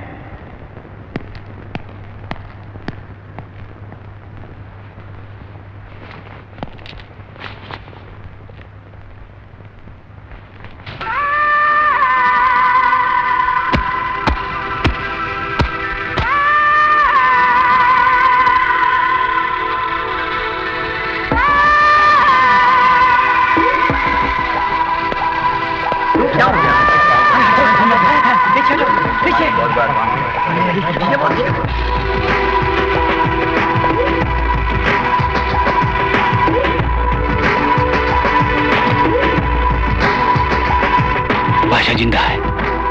बादशाह जिंदा है,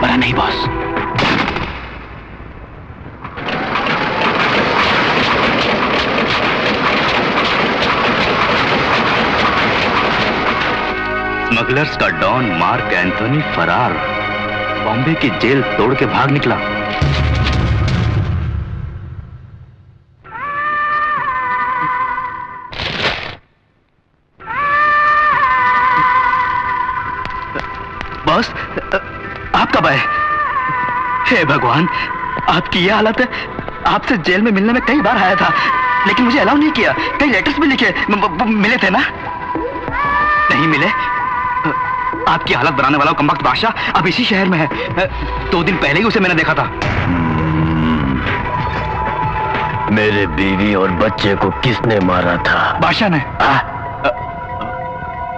मरा नहीं बॉस। स्मगलर्स का डॉन मार्क एंथोनी फरार, बॉम्बे की जेल तोड़ के भाग निकला। बॉस, आप कब आए? हे भगवान, आपकी ये हालत है। आपसे जेल में मिलने में कई बार आया था, लेकिन मुझे अलाउ नहीं किया। कई लेटर्स भी लिखे, मिले थे ना? नहीं मिले। आपकी हालत बनाने वाला कमबख्त बादशाह अब इसी शहर में है। 2 दिन पहले ही उसे मैंने देखा था। मेरे बीवी और बच्चे को किसने मारा था? बादशाह ने।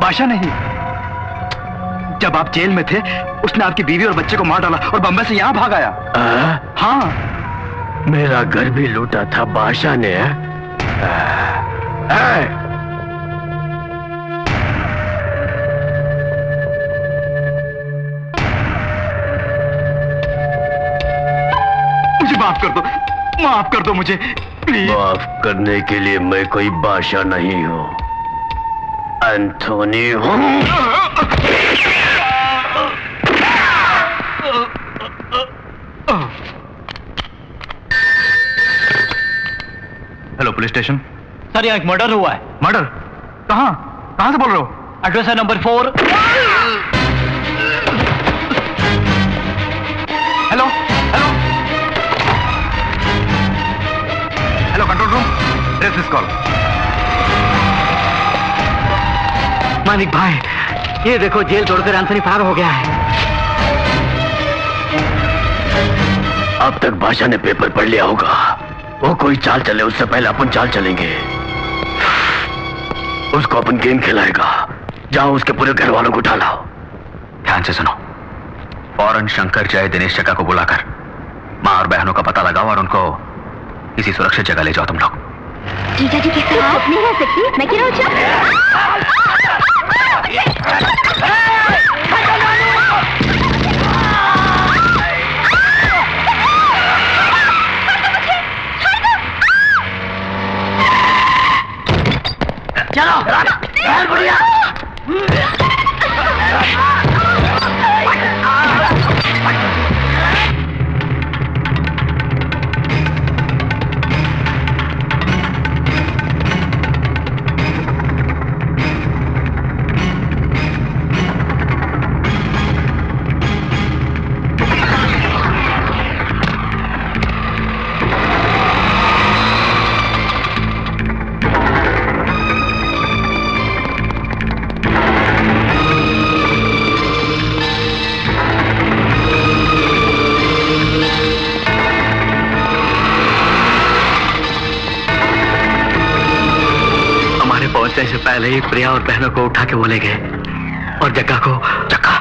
बादशाह नहीं, जब आप जेल में थे उसने आपकी बीवी और बच्चे को मार डाला और बम्बई से यहाँ भाग आया। हाँ, मेरा घर भी लूटा था बादशाह ने। मुझे माफ कर दो, माफ कर दो मुझे प्लीज। माफ करने के लिए मैं कोई बादशाह नहीं हूँ, एंथोनी हूँ। Hello police station. सर, यहाँ एक मर्डर हुआ है। मर्डर? कहाँ? कहाँ से बोल रहे हो? एड्रेस है number 4। Hello hello hello, control room, trace this call. Manik भाई, ये देखो, जेल तोड़कर एंथोनी फरार हो गया है। अब तक बादशाह ने पेपर पढ़ लिया होगा। वो कोई चाल चले उससे पहले अपन चाल चलेंगे। उसको अपन गेम खिलाएगा। जाओ उसके पूरे घर वालों को उठा लाओ। ध्यान से सुनो, फौरन शंकर जय दिनेश चक्का को बुलाकर माँ और बहनों का पता लगाओ और उनको किसी सुरक्षित जगह ले जाओ तुम लोग। जीजा जी के साथ नहीं रह सकती मैं, क्यों चलो बढ़िया। से पहले ही प्रिया और बहनों को उठा के वो ले गए और जग्गा को। जग्गा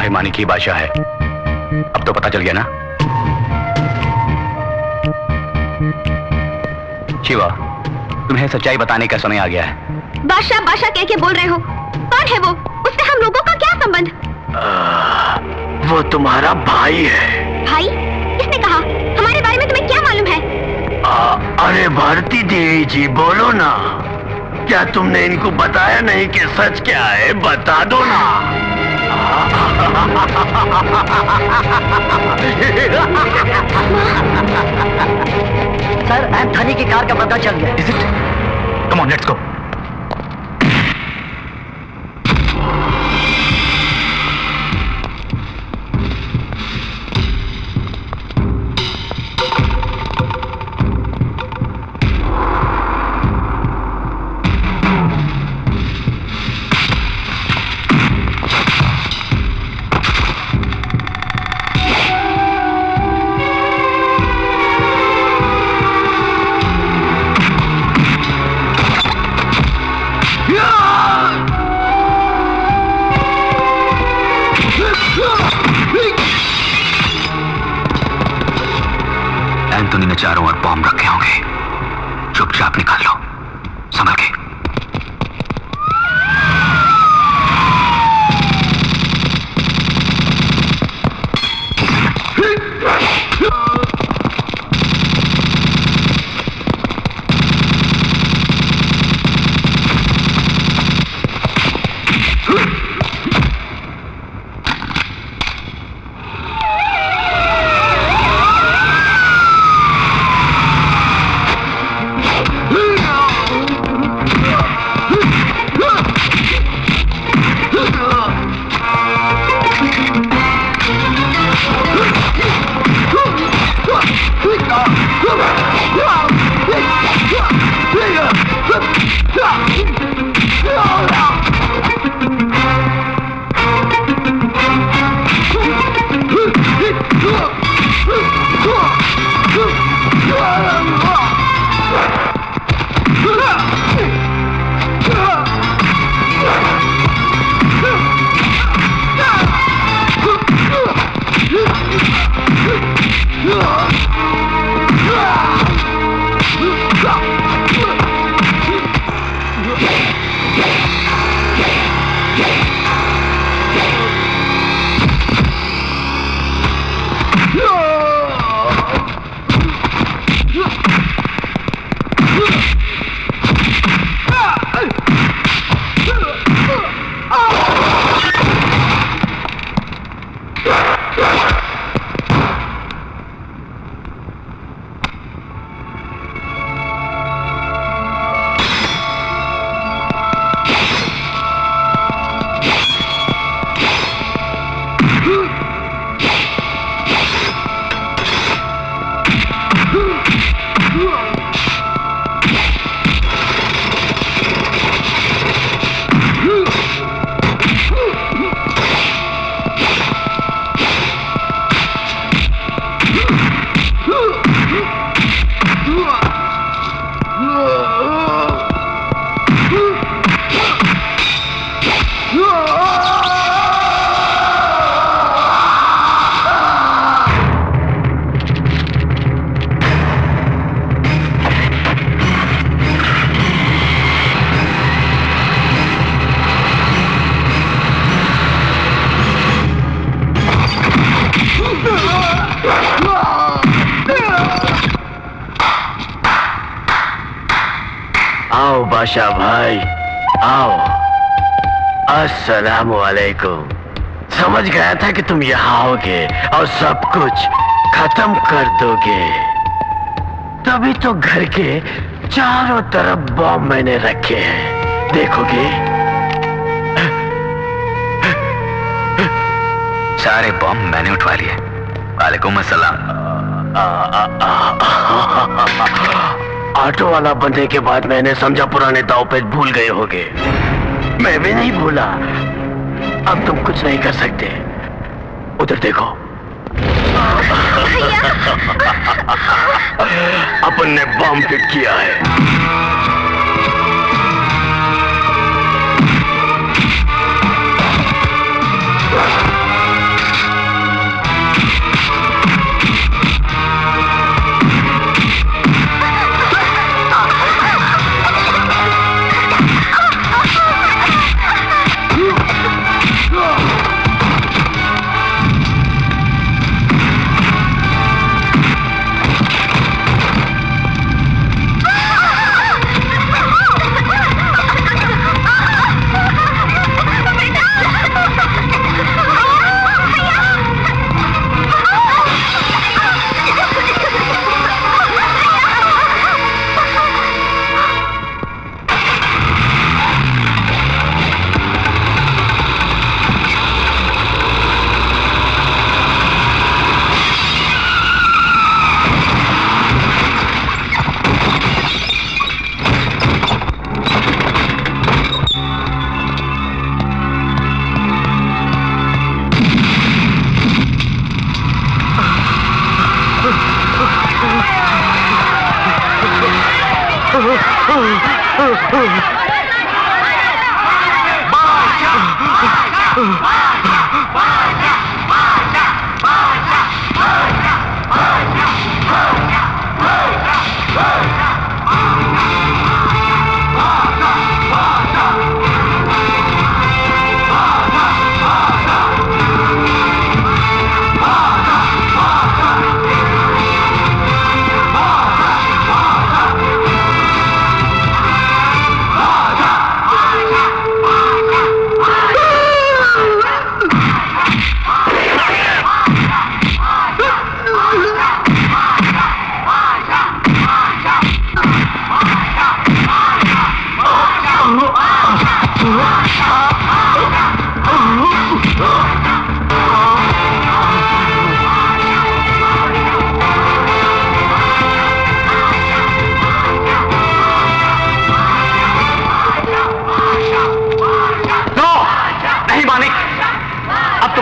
मानिक ही बादशाह है। अब तो पता चल गया ना? शिवा, तुम्हें सच्चाई बताने का समय आ गया है। बादशाह बादशाह कह के बोल रहे हो? कौन है वो? उससे हम लोगों का क्या संबंध? वो तुम्हारा भाई है। भाई? किसने कहा? हमारे बारे में तुम्हें क्या मालूम है? अरे भारती देवी जी, बोलो ना, क्या तुमने इनको बताया नहीं कि सच क्या है? बता दो ना। सर एंथनी की कार का पता चल गया। Is it? Come on, let's go. Anthony ने चारों ओर बॉम्ब रखे होंगे। चुपचाप निकाल लो, संभल के। आओ बादशाह भाई, आओ। अस्सलाम वालेकुम। समझ गया था कि तुम यहाँ आओगे और सब कुछ खत्म कर दोगे, तभी तो घर के चारों तरफ बॉम्ब मैंने रखे हैं, देखोगे? सारे बॉम्ब मैंने उठवा लिए। वालेकुम अस्सलाम। ऑटो वाला बनने के बाद मैंने समझा पुराने दाव पेच भूल गए होगे। मैं भी नहीं भूला। अब तुम कुछ नहीं कर सकते। उधर देखो। अपन ने बॉम्ब फिट किया है।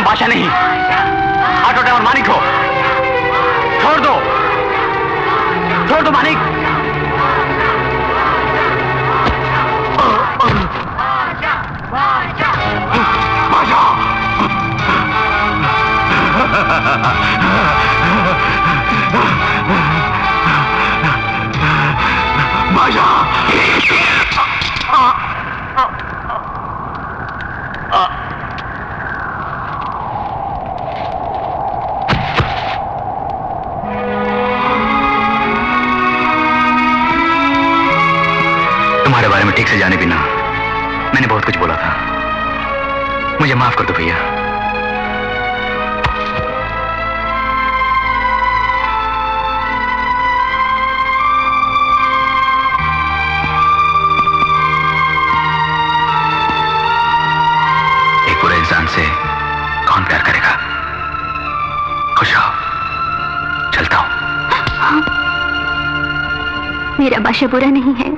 बादशाह नहीं, ऑटो ड्राइवर मानिक हो। छोड़ दो, छोड़ दो मानिक। तुम्हारे बारे में ठीक से जाने बिना मैंने बहुत कुछ बोला था, मुझे माफ कर दो भैया। एक बुरे इंसान से कौन प्यार करेगा? खुश रहो, चलता हूं। मेरा बादशाह बुरा नहीं है,